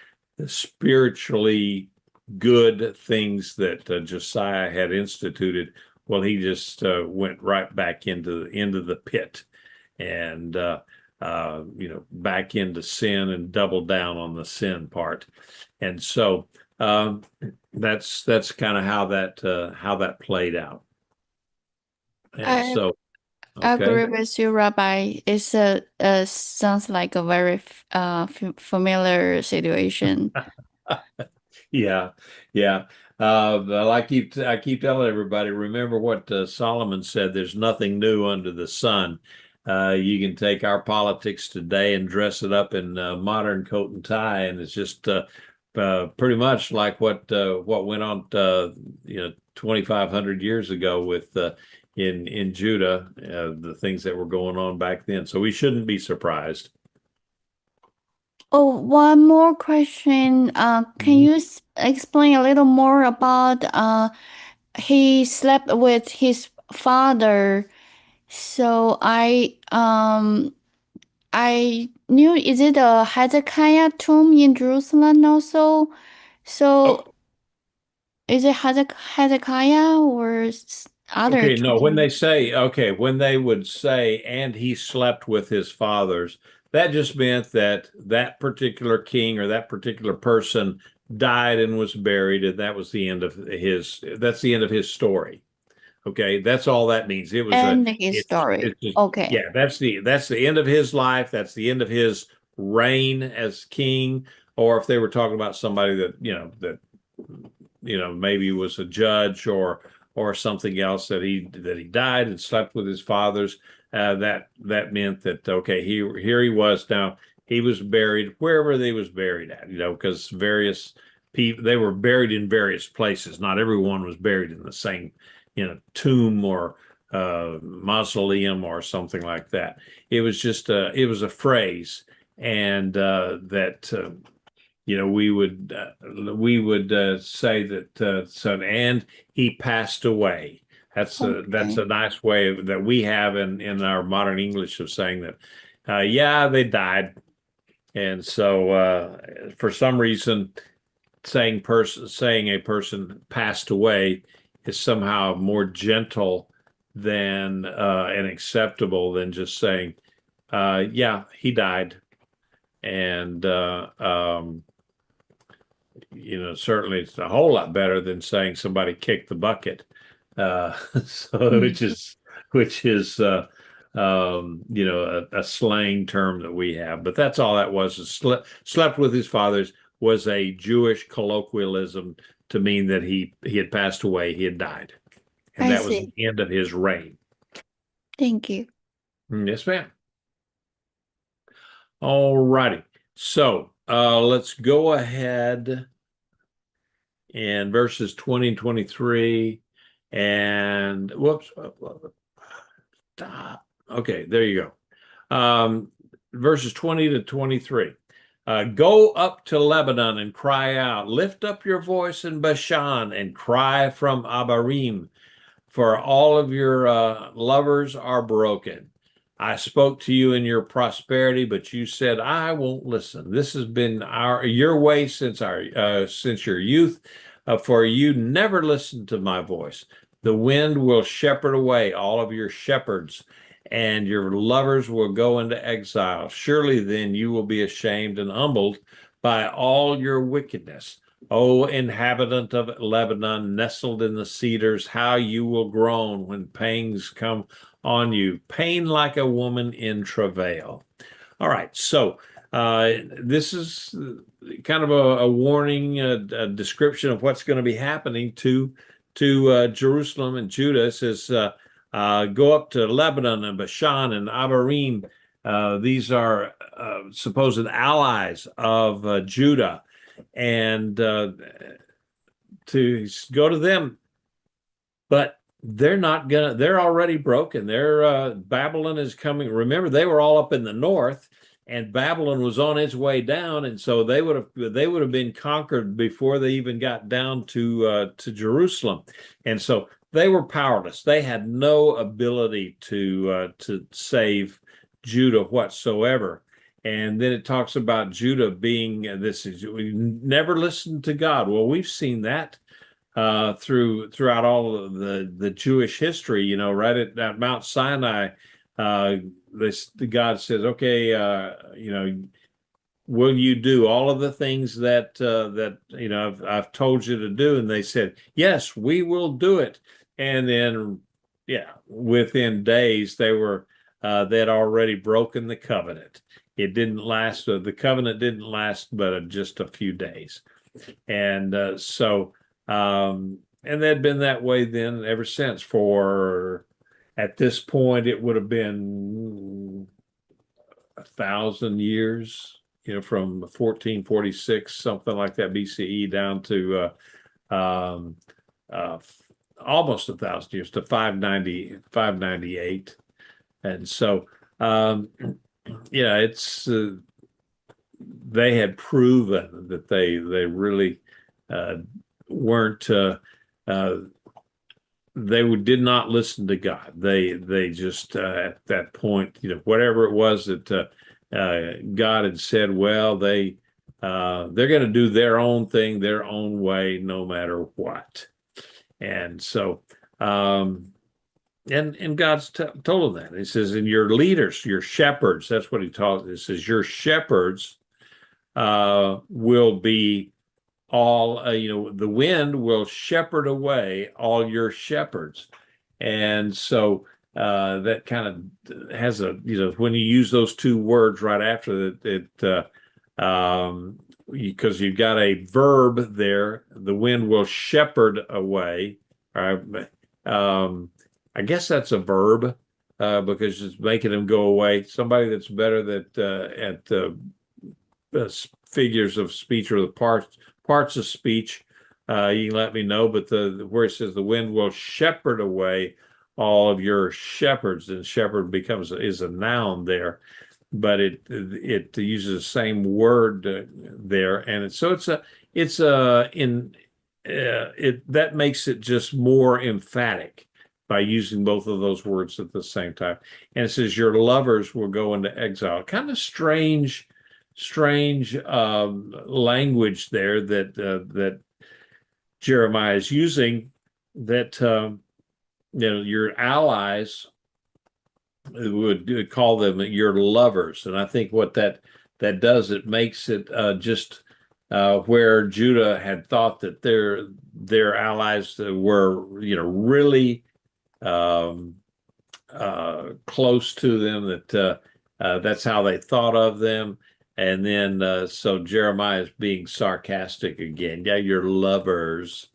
spiritually good things that Josiah had instituted. Well, he just went right back into the pit, and back into sin, and doubled down on the sin part. And so that's kind of how that played out. And I agree with you, Rabbi. It's sounds like a very familiar situation. Yeah. I keep telling everybody, remember what Solomon said, there's nothing new under the sun. You can take our politics today and dress it up in modern coat and tie, and it's just pretty much like what went on 2,500 years ago with in Judah, the things that were going on back then. So we shouldn't be surprised. Oh, one more question. Can you explain a little more about he slept with his father? So I knew, is it a Hezekiah tomb in Jerusalem also? So is it Hezekiah or other Okay, no, tomb? when they would say, and he slept with his fathers, that just meant that particular king or that particular person died and was buried, and that was the end of his story. Okay, that's all that means. It was his story. Okay. Yeah, that's the end of his life. That's the end of his reign as king. Or if they were talking about somebody that maybe was a judge or something else, that he died and slept with his fathers, that meant that, okay, here he was. Now he was buried wherever they was buried at, because various people, they were buried in various places. Not everyone was buried in the same tomb or mausoleum or something like that. It was just it was a phrase, and that we would say that and he passed away. That's a nice way that we have in our modern English of saying that they died. And so for some reason saying a person passed away is somehow more gentle than and acceptable than just saying he died. And certainly it's a whole lot better than saying somebody kicked the bucket, which is a slang term that we have. But that's all that was. Slept with his fathers was a Jewish colloquialism to mean that he had passed away, he had died, and that was the end of his reign. Thank you. Yes, ma'am. All righty. So let's go ahead and verses 20 and 23. And whoops. Stop. Okay, there you go. Verses 20 to 23. Go up to Lebanon and cry out. Lift up your voice in Bashan and cry from Abarim, for all of your lovers are broken. I spoke to you in your prosperity, but you said, I won't listen. This has been your way since your youth, for you never listened to my voice. The wind will shepherd away all of your shepherds, and your lovers will go into exile. Surely then you will be ashamed and humbled by all your wickedness. O inhabitant of Lebanon, nestled in the cedars, how you will groan when pangs come on you, pain like a woman in travail. All right, so this is kind of a warning, a description of what's going to be happening to Jerusalem and Judah. It says, go up to Lebanon and Bashan and Abarim. These are supposed allies of Judah, and to go to them, but they're already broken. Babylon is coming. Remember, they were all up in the north, and Babylon was on its way down, and so they would have been conquered before they even got down to Jerusalem, and so they were powerless. They had no ability to save Judah whatsoever. And then it talks about Judah being we never listened to God. Well, we've seen that throughout all of the Jewish history. Right at Mount Sinai, God says, "Okay, will you do all of the things that I've told you to do?" And they said, "Yes, we will do it." And then, within days, they had already broken the covenant. It didn't last. The covenant didn't last, but just a few days, and and they'd been that way then ever since. For at this point, it would have been 1,000 years, from 1446, something like that BCE, down to almost 1,000 years to 598, and so. It's they had proven that they really weren't. They did not listen to God. They just at that point, whatever it was that God had said. Well, they're going to do their own thing, their own way, no matter what. And so. And God's told them that. He says, and your leaders, your shepherds, that's what he taught. He says, your shepherds will be all, the wind will shepherd away all your shepherds. And so that kind of has when you use those two words right after that, because you've got a verb there, the wind will shepherd away. All right. I guess that's a verb because it's making them go away. Somebody that's better at figures of speech or the parts of speech, you can let me know. But where it says the wind will shepherd away all of your shepherds, and shepherd is a noun there, but it uses the same word there, and that makes it just more emphatic by using both of those words at the same time. And it says your lovers will go into exile. Kind of strange language there that Jeremiah is using, that your allies would call them your lovers. And I think what that does, it makes it just where Judah had thought that their allies were really close to them, that that's how they thought of them. And then so Jeremiah is being sarcastic again. Yeah, your lovers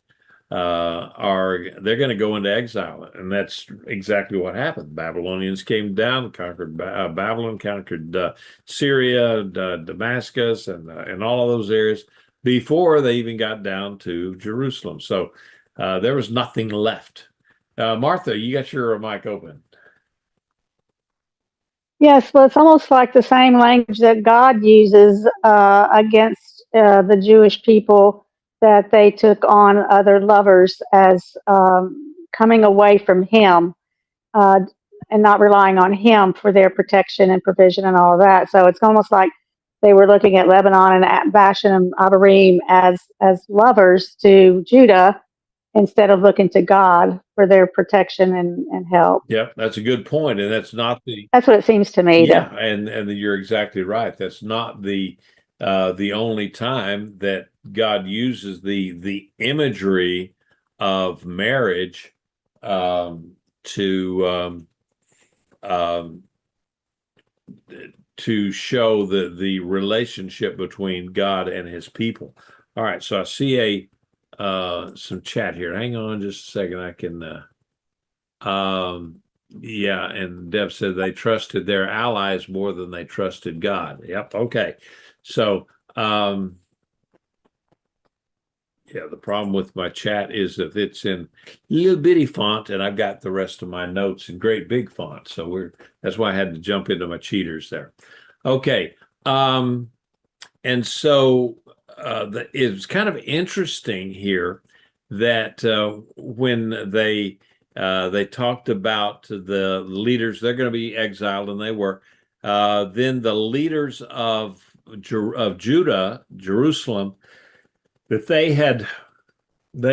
they're going to go into exile, and that's exactly what happened. Babylonians came down, conquered Babylon, conquered Syria, Damascus, and all of those areas before they even got down to Jerusalem. So there was nothing left. Martha, you got your mic open. Yes, well, it's almost like the same language that God uses against the Jewish people, that they took on other lovers as coming away from Him uh, and not relying on Him for their protection and provision and all of that. So it's almost like they were looking at Lebanon and Bashan and Abarim as lovers to Judah, instead of looking to God for their protection and help. Yeah, that's a good point, and that's not the That's what it seems to me. yeah, and you're exactly right. That's not the only time that God uses the imagery of marriage to show the relationship between God and His people. All right, so I see some chat here. Hang on just a second. I can yeah, and Deb said they trusted their allies more than they trusted God. Yep, okay. So yeah, the problem with my chat is that it's in little bitty font, and I've got the rest of my notes in great big font. So that's why I had to jump into my cheaters there. Okay. And so it's kind of interesting here that when they talked about the leaders, they're going to be exiled, and they were. Then the leaders of Judah, Jerusalem, that they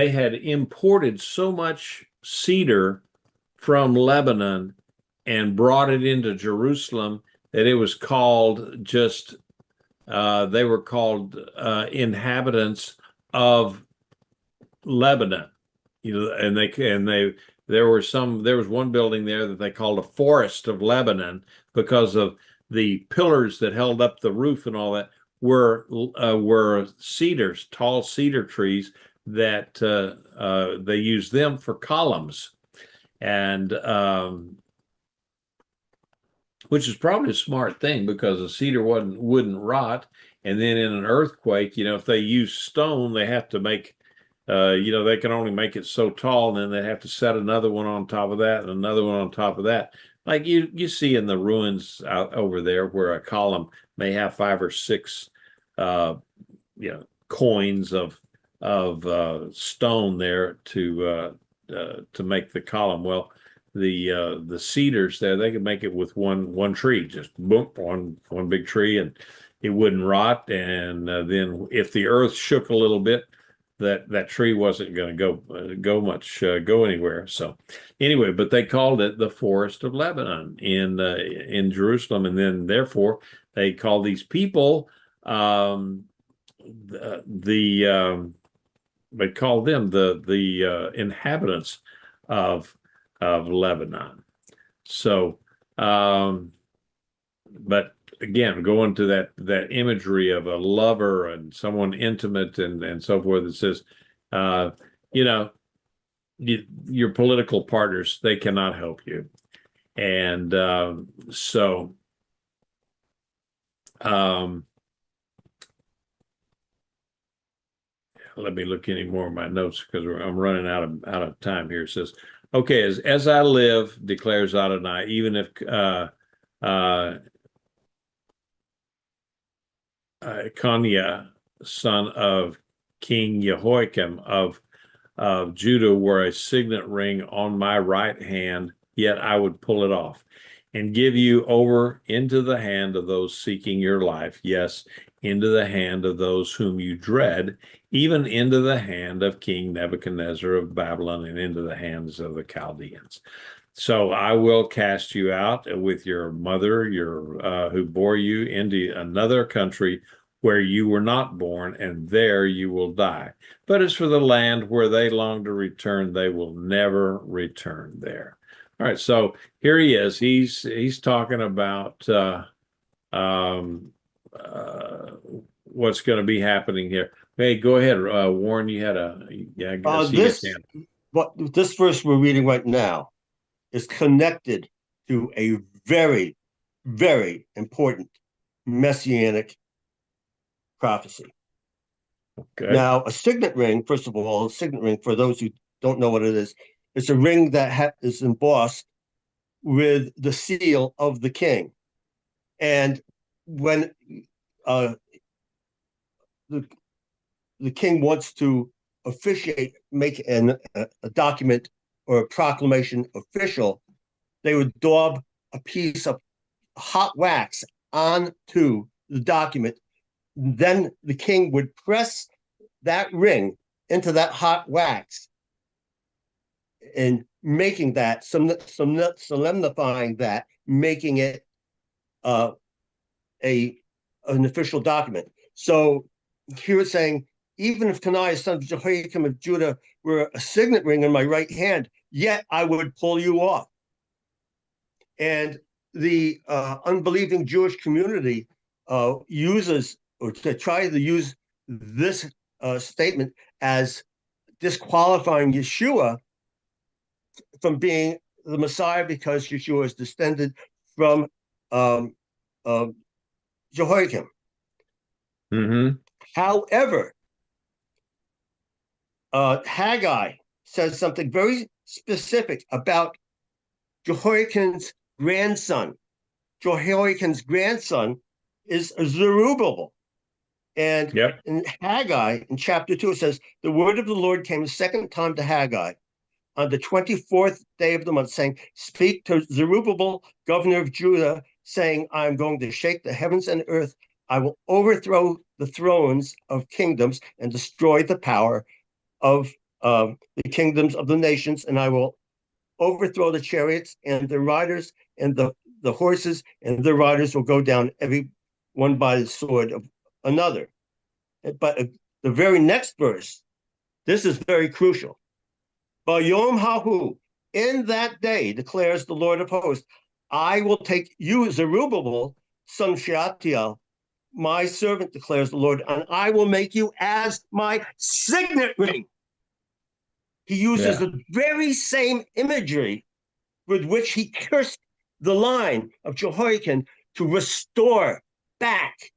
had imported so much cedar from Lebanon and brought it into Jerusalem that it was called just they were called inhabitants of Lebanon. And there was one building there that they called a forest of Lebanon, because of the pillars that held up the roof and all that were cedars, tall cedar trees that they used them for columns, and which is probably a smart thing, because a cedar wouldn't rot. And then in an earthquake, if they use stone, they have to make they can only make it so tall, and then they have to set another one on top of that and another one on top of that. Like you see in the ruins out over there, where a column may have 5 or 6 coins of stone there to make the column. Well, the cedars there, they could make it with one tree, just boom, one big tree, and it wouldn't rot. And then if the earth shook a little bit, that tree wasn't going to go anywhere. So anyway, but they called it the Forest of Lebanon in Jerusalem, and then therefore they called these people they called them the inhabitants of Lebanon. So but again, going to that imagery of a lover and someone intimate and so forth, that says, your political partners, they cannot help you. And so let me look any more of my notes, because I'm running out of time here. It says, okay, as I live, declares Adonai, even if Coniah, son of King Jehoiakim of Judah, wore a signet ring on my right hand, yet I would pull it off and give you over into the hand of those seeking your life. Yes, into the hand of those whom you dread, even into the hand of King Nebuchadnezzar of Babylon, and into the hands of the Chaldeans. So I will cast you out with your mother, who bore you, into another country where you were not born, and there you will die. But as for the land where they long to return, they will never return there. All right, so here he is. He's talking about what's going to be happening here. Hey, go ahead, Warren. You had I see This, your hand. what this verse we're reading right now is connected to a very, very important messianic prophecy. Okay. Now, a signet ring, first of all, a signet ring, for those who don't know what it is, it's a ring that is embossed with the seal of the king. And when the king wants to officiate, make a document or a proclamation official, they would daub a piece of hot wax onto the document. Then the king would press that ring into that hot wax and making that, solemnifying that, making it an official document. So here it's saying, even if Coniah, son of Jehoiakim of Judah, were a signet ring in my right hand, yet I would pull you off. And the unbelieving Jewish community uses, or tries to use this statement as disqualifying Yeshua from being the Messiah, because Yeshua is descended from Jehoiakim. Mm-hmm. However, Haggai says something very specific about Jehoiakim's grandson. Jehoiakim's grandson is Zerubbabel. And in Haggai, in chapter 2, it says, the word of the Lord came a second time to Haggai on the 24th day of the month, saying, speak to Zerubbabel, governor of Judah, saying, I'm going to shake the heavens and earth. I will overthrow the thrones of kingdoms and destroy the power of the kingdoms of the nations, and I will overthrow the chariots and the riders, and the horses and the riders will go down, every one by the sword of another. But the very next verse, this is very crucial. Bayom Hahu, in that day, declares the Lord of hosts, I will take you, Zerubbabel, son of Shealtiel, my servant, declares the Lord, and I will make you as my signet ring. He uses the very same imagery with which he cursed the line of Jehoiakim to restore back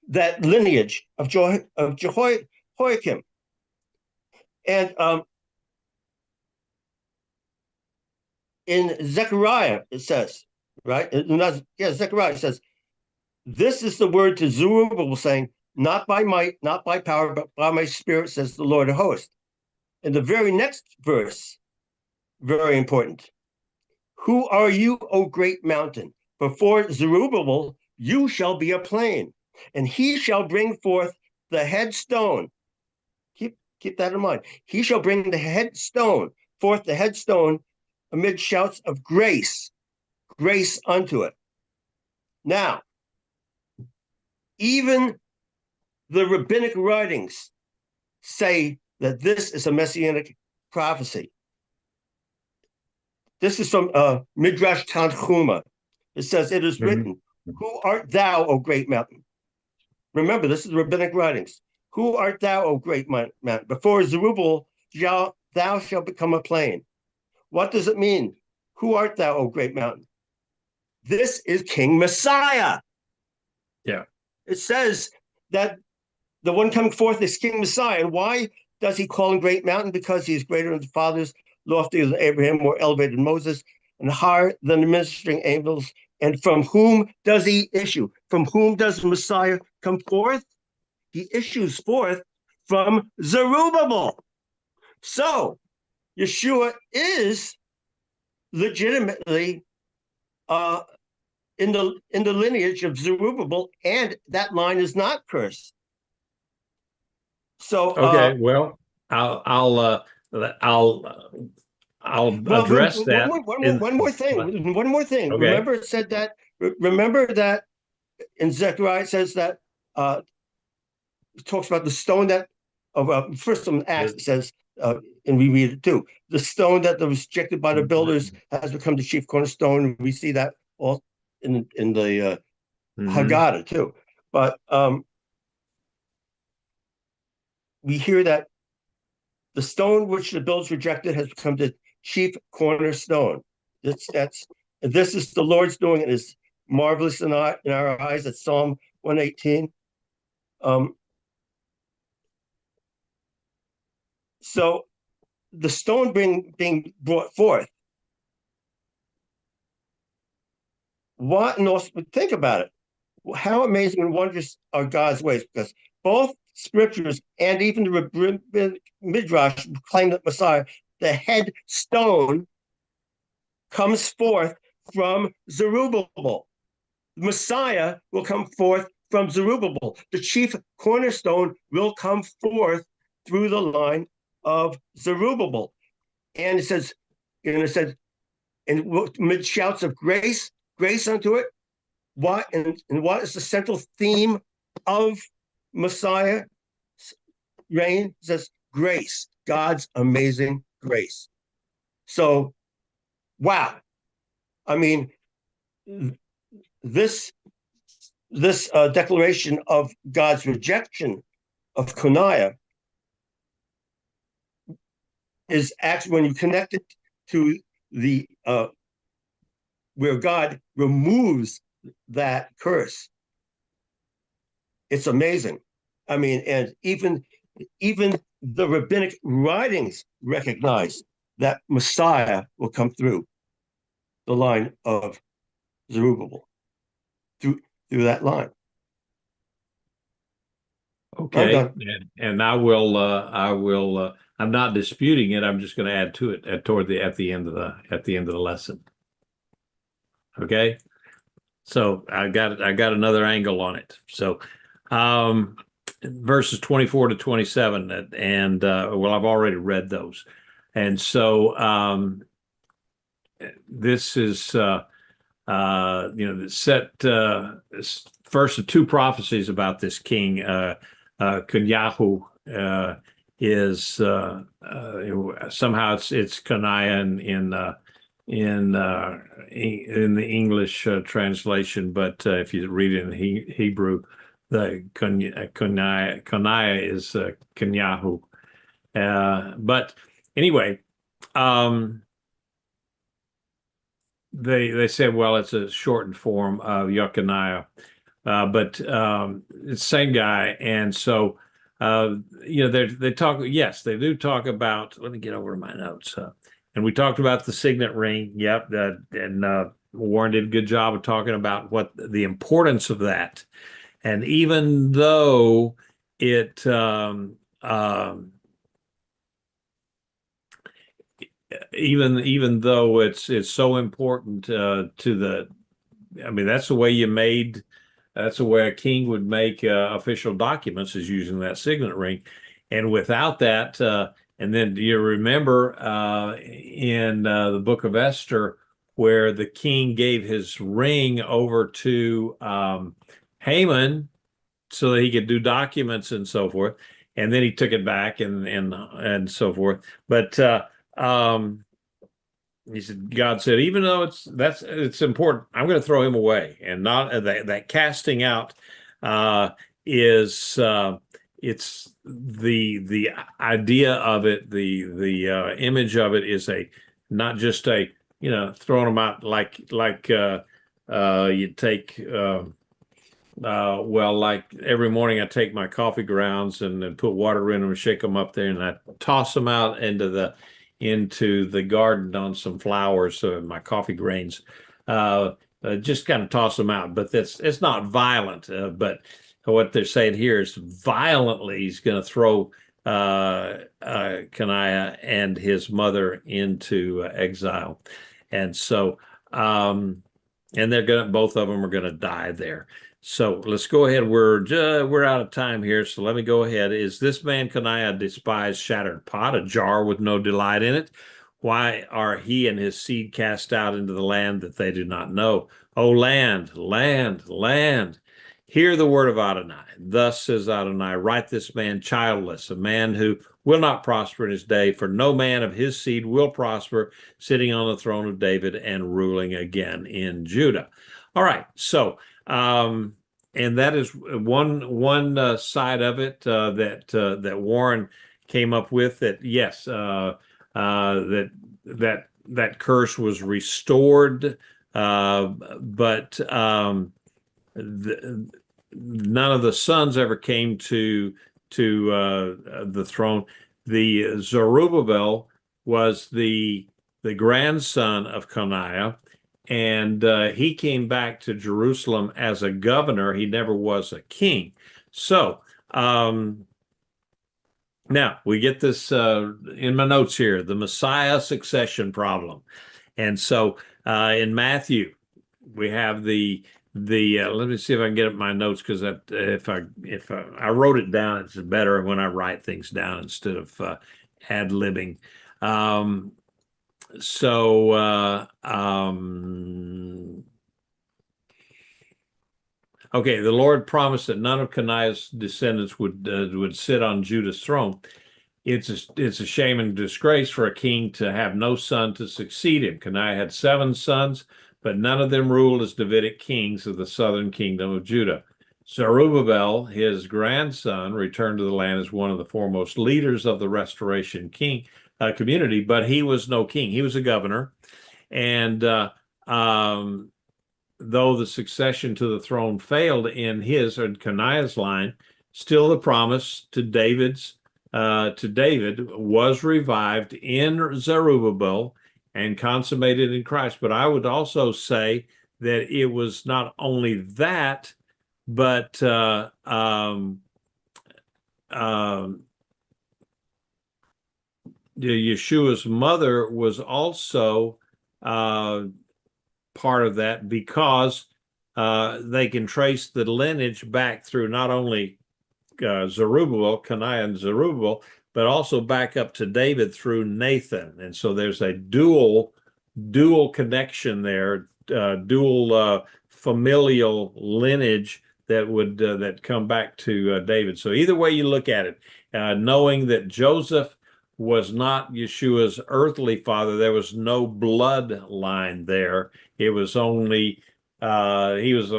that lineage of Jehoiakim. And in Zechariah, it says, right? Zechariah says, this is the word to Zerubbabel, saying, not by might, not by power, but by my spirit, says the Lord of hosts. In the very next verse, very important. Who are you, O great mountain? Before Zerubbabel, you shall be a plain, and he shall bring forth the headstone. Keep that in mind. He shall bring the headstone, forth the headstone, amid shouts of grace unto it. Now, even the rabbinic writings say that this is a messianic prophecy. This is from Midrash Tanchuma. It says, it is written, who art thou, O great mountain? Remember, this is rabbinic writings. Who art thou, O great mountain? Before Zerubbabel, thou shalt become a plain. What does it mean? Who art thou, O great mountain? This is King Messiah. Yeah. It says that the one coming forth is King Messiah. And why does he call him great mountain? Because he is greater than the fathers, loftier than Abraham, more elevated than Moses, and higher than the ministering angels. And from whom does he issue? From whom does the Messiah come forth? He issues forth from Zerubbabel. So Yeshua is legitimately in the lineage of Zerubbabel, and that line is not cursed. So okay, well, I'll address that. One more thing. Okay. Remember that in Zechariah it says that it talks about the stone that first in Acts it says, and we read it too, the stone that was rejected by the builders has become the chief cornerstone. We see that all in the Haggadah too. But we hear that the stone which the builders rejected has become the chief cornerstone. This is the Lord's doing. It is marvelous in our eyes. That's Psalm 118. So the stone being brought forth. What and also think about it. How amazing and wondrous are God's ways, because both scriptures and even the Rabbinic Midrash claim that Messiah, the head stone, comes forth from Zerubbabel. Messiah will come forth from Zerubbabel. The chief cornerstone will come forth through the line of Zerubbabel. And it says, and mid shouts of grace unto it. What is the central theme of Messiah's reign? It says grace, God's amazing grace. So, wow. I mean, this declaration of God's rejection of Coniah is actually, when you connect it to the where God removes that curse, it's amazing. I mean, and even the rabbinic writings recognize that Messiah will come through the line of Zerubbabel, through that line. Okay, and I will. I'm not disputing it. I'm just going to add to it at the end of the lesson. Okay, so I got another angle on it. So, verses 24 to 27, and well, I've already read those, and so this is set first of two prophecies about this king. Kenyahu is somehow it's Coniah in the English translation, but if you read it in Hebrew, the Coniah is Kenyahu. But anyway, they said, well, it's a shortened form of Jeconiah. But it's the same guy, and so they talk. Yes, they do talk about. Let me get over my notes. And we talked about the signet ring. Yep, and Warren did a good job of talking about what the importance of that. And even though it even though it's so important to the, I mean, that's the way you made. That's the way a king would make official documents, is using that signet ring. And without that, and then you remember in the book of Esther, where the king gave his ring over to Haman so that he could do documents and so forth. And then he took it back and so forth. But he said, God said, even though it's important, I'm going to throw him away. And not that casting out is it's the idea of it, the image of it is not just throwing them out like you take well, like every morning I take my coffee grounds and put water in them and shake them up there, and I toss them out into the garden on some flowers, so my coffee grains, just kind of toss them out. But it's not violent. But what they're saying here is violently he's going to throw Coniah and his mother into exile, and so and both of them are going to die there. So let's go ahead. We're out of time here, so let me go ahead. Is this man Coniah a despised shattered pot, a jar with no delight in it? Why are he and his seed cast out into the land that they do not know? O land, land, land, hear the word of Adonai. Thus says Adonai, write this man childless, a man who will not prosper in his day, for no man of his seed will prosper, sitting on the throne of David and ruling again in Judah. All right, so and that is one side of it that Warren came up with. That yes, that curse was restored, but none of the sons ever came to the throne. The Zerubbabel was the grandson of Coniah, and he came back to Jerusalem as a governor. He never was a king. So now we get this in my notes here, the Messiah succession problem. And so in Matthew, we have the let me see if I can get up my notes, because if I wrote it down, it's better when I write things down instead of ad-libbing. Okay, the Lord promised that none of Coniah's descendants would sit on Judah's throne. It's a shame and disgrace for a king to have no son to succeed him. Coniah had 7 sons, but none of them ruled as Davidic kings of the southern kingdom of Judah. Zerubbabel, his grandson, returned to the land as one of the foremost leaders of the restoration community, but he was no king. He was a governor, and though the succession to the throne failed in his or Coniah's line, still the promise to David was revived in Zerubbabel and consummated in Christ. But I would also say that it was not only that, but Yeshua's mother was also part of that, because they can trace the lineage back through not only Zerubbabel, Coniah and Zerubbabel, but also back up to David through Nathan. And so there's a dual connection there, dual familial lineage that would that come back to David. So either way you look at it, knowing that Joseph was not Yeshua's earthly father, there was no bloodline there. It was only he was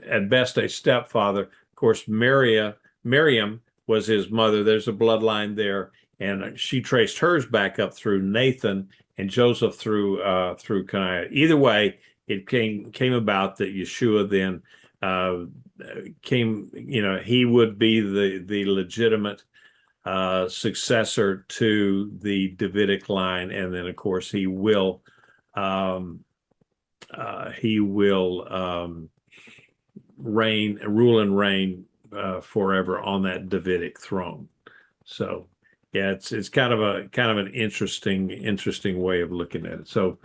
at best a stepfather. Of course, Miriam was his mother. There's a bloodline there, and she traced hers back up through Nathan, and Joseph through Coniah. Either way, it came about that Yeshua then came. He would be the legitimate successor to the Davidic line, and then of course he will rule and reign forever on that Davidic throne. So yeah, it's kind of an interesting way of looking at it. So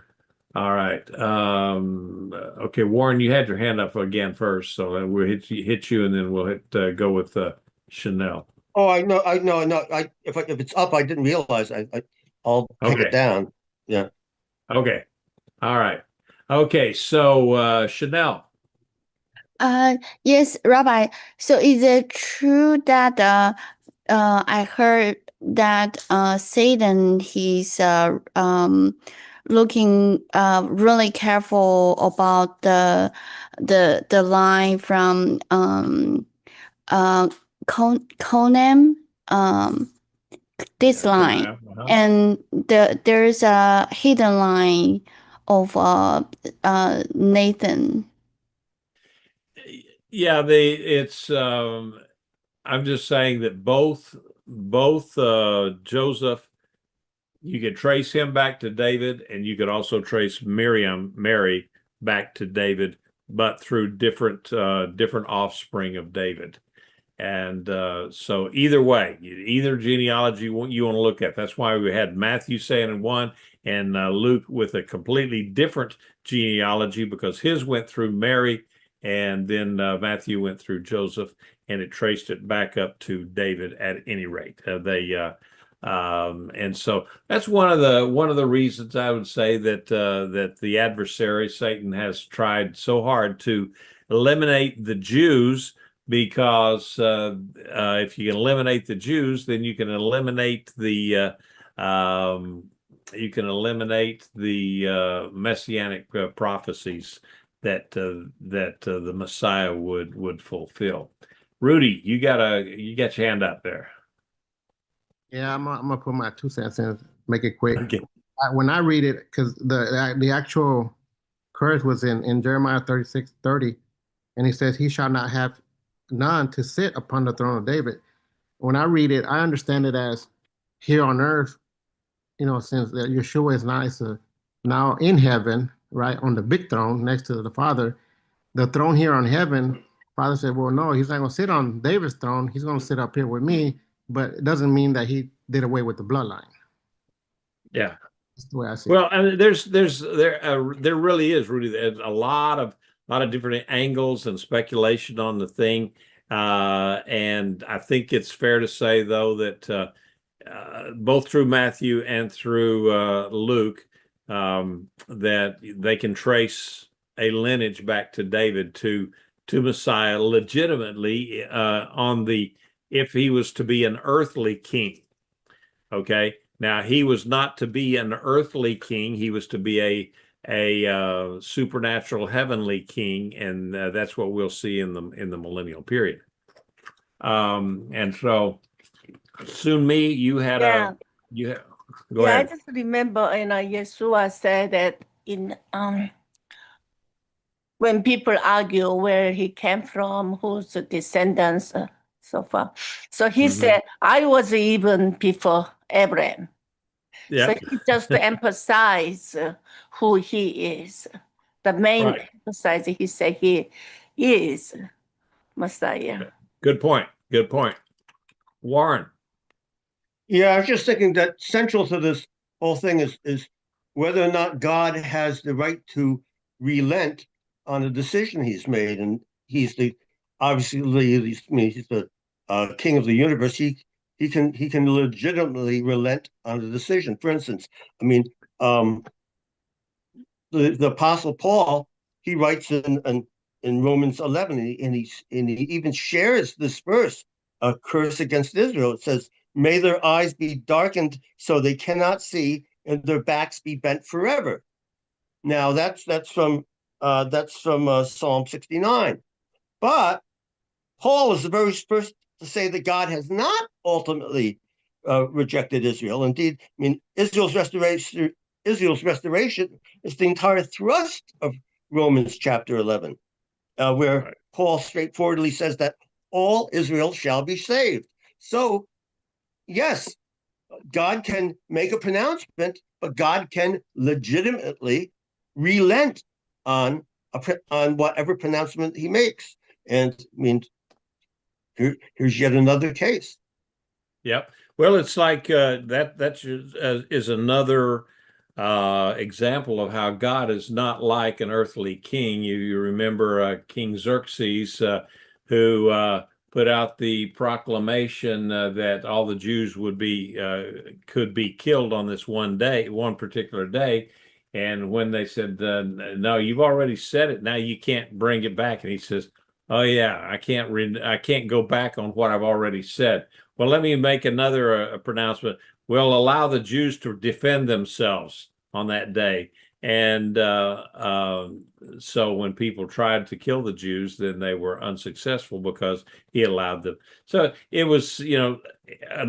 all right, okay, Warren, you had your hand up again first, so we'll hit you, and then we'll go with Chanel. Oh, I know. If it's up, I didn't realize. I'll take it down. Yeah. Okay. All right. Okay. So, Chanel. Yes, Rabbi. So is it true that I heard that Satan, he's looking really careful about the line from Conan, this line, and there's a hidden line of Nathan. Yeah, I'm just saying that both Joseph, you could trace him back to David, and you could also trace Mary back to David, but through different offspring of David. And so either way, either genealogy you want to look at. That's why we had Matthew saying in one, and Luke with a completely different genealogy, because his went through Mary, and then Matthew went through Joseph, and it traced it back up to David at any rate. And so that's one of the reasons I would say that the adversary Satan has tried so hard to eliminate the Jews, because if you can eliminate the Jews, then you can eliminate the messianic prophecies the Messiah would fulfill. Rudy, you got your hand up there. Yeah, I'm gonna put my 2 cents in, make it quick. Okay. When I read it, because the actual curse was in Jeremiah 36:30, and he says, "He shall not have none to sit upon the throne of David." When I read it, I understand it as here on earth, since that Yeshua is now in heaven, right, on the big throne next to the Father, the throne here on heaven, Father said, well, no, he's not going to sit on David's throne. He's going to sit up here with me, but it doesn't mean that he did away with the bloodline. Yeah. That's the way I see Well, I mean, there really is, Rudy. There's a lot of different angles and speculation on the thing, and I think it's fair to say, though, that both through Matthew and through Luke, that they can trace a lineage back to David to Messiah legitimately if he was to be an earthly king. Okay. Now, he was not to be an earthly king. He was to be a supernatural heavenly king, and that's what we'll see in the millennial period. And so, Sunmi, you had go I ahead. just remember, Yeshua said that when people argue where he came from, whose descendants, so far. So he said, I was even before Abraham. Yeah. So he just emphasize who he is. The main emphasize, he said he is Messiah. Good point. Good point. Warren. Yeah, I was just thinking that central to this whole thing is whether or not God has the right to relent on a decision he's made, and he's the king of the universe. He can legitimately relent on a decision. For instance, I mean, the Apostle Paul, he writes in Romans 11, and he even shares this verse, a curse against Israel. It says, "May their eyes be darkened so they cannot see, and their backs be bent forever." Now that's from Psalm 69. But Paul is the very first to say that God has not ultimately rejected Israel. Indeed, I mean, Israel's restoration is the entire thrust of Romans chapter 11, where Paul straightforwardly says that all Israel shall be saved. So, yes, God can make a pronouncement, but God can legitimately relent on whatever pronouncement he makes. And I mean, here's yet another case. Yep. Well, it's like that is another example of how God is not like an earthly king. You remember King Xerxes, who put out the proclamation that all the Jews could be killed on this one particular day. And when they said, no, you've already said it, now you can't bring it back. And he says, oh yeah, I can't go back on what I've already said. Well, let me make another pronouncement. We'll allow the Jews to defend themselves on that day. And so when people tried to kill the Jews, then they were unsuccessful because he allowed them. So it was, an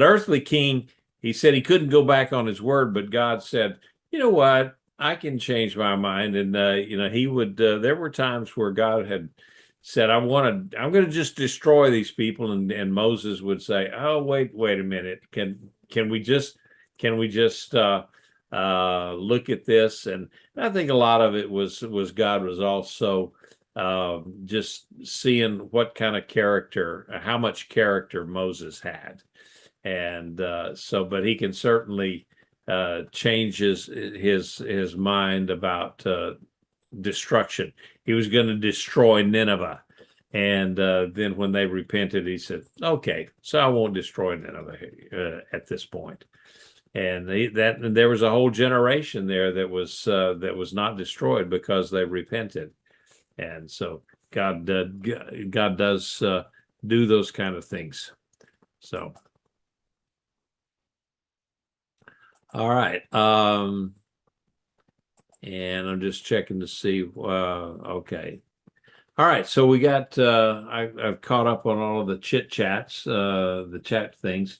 earthly king. He said he couldn't go back on his word, but God said, you know what? I can change my mind. And, he would, there were times where God had said, I'm going to just destroy these people. And Moses would say, oh, wait a minute. Can we just look at this? And I think a lot of it was God was also just seeing what kind of character, how much character Moses had. And but he can certainly change his mind about destruction. He was going to destroy Nineveh. And then when they repented, he said, okay, so I won't destroy Nineveh at this point. And there was a whole generation there that was not destroyed because they repented. And so God does do those kind of things. So, all right. And I'm just checking to see. Okay. All right. So we got, I've caught up on all of the chit chats, the chat things.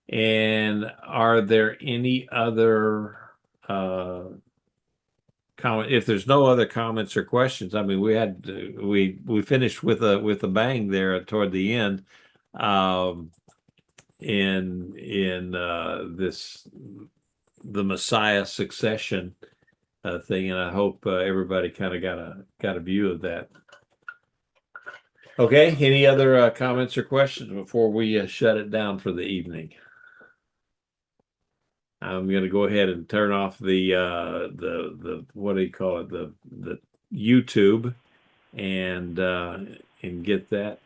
And are there any other comment? If there's no other comments or questions, I mean, we finished with a bang there toward the end. In the Messiah succession thing, and I hope everybody kind of got a view of that. Okay, any other comments or questions before we shut it down for the evening? I'm going to go ahead and turn off the what do you call it, the YouTube, and get that.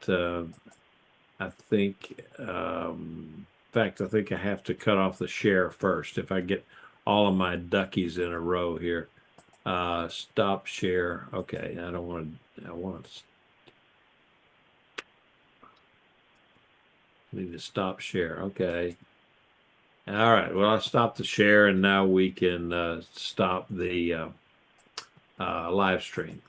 I think, in fact, I think I have to cut off the share first. If I get all of my duckies in a row here, stop share. Okay, I don't want to. I want to. Need to stop share. Okay. All right. Well, I stopped the share, and now we can stop the live stream.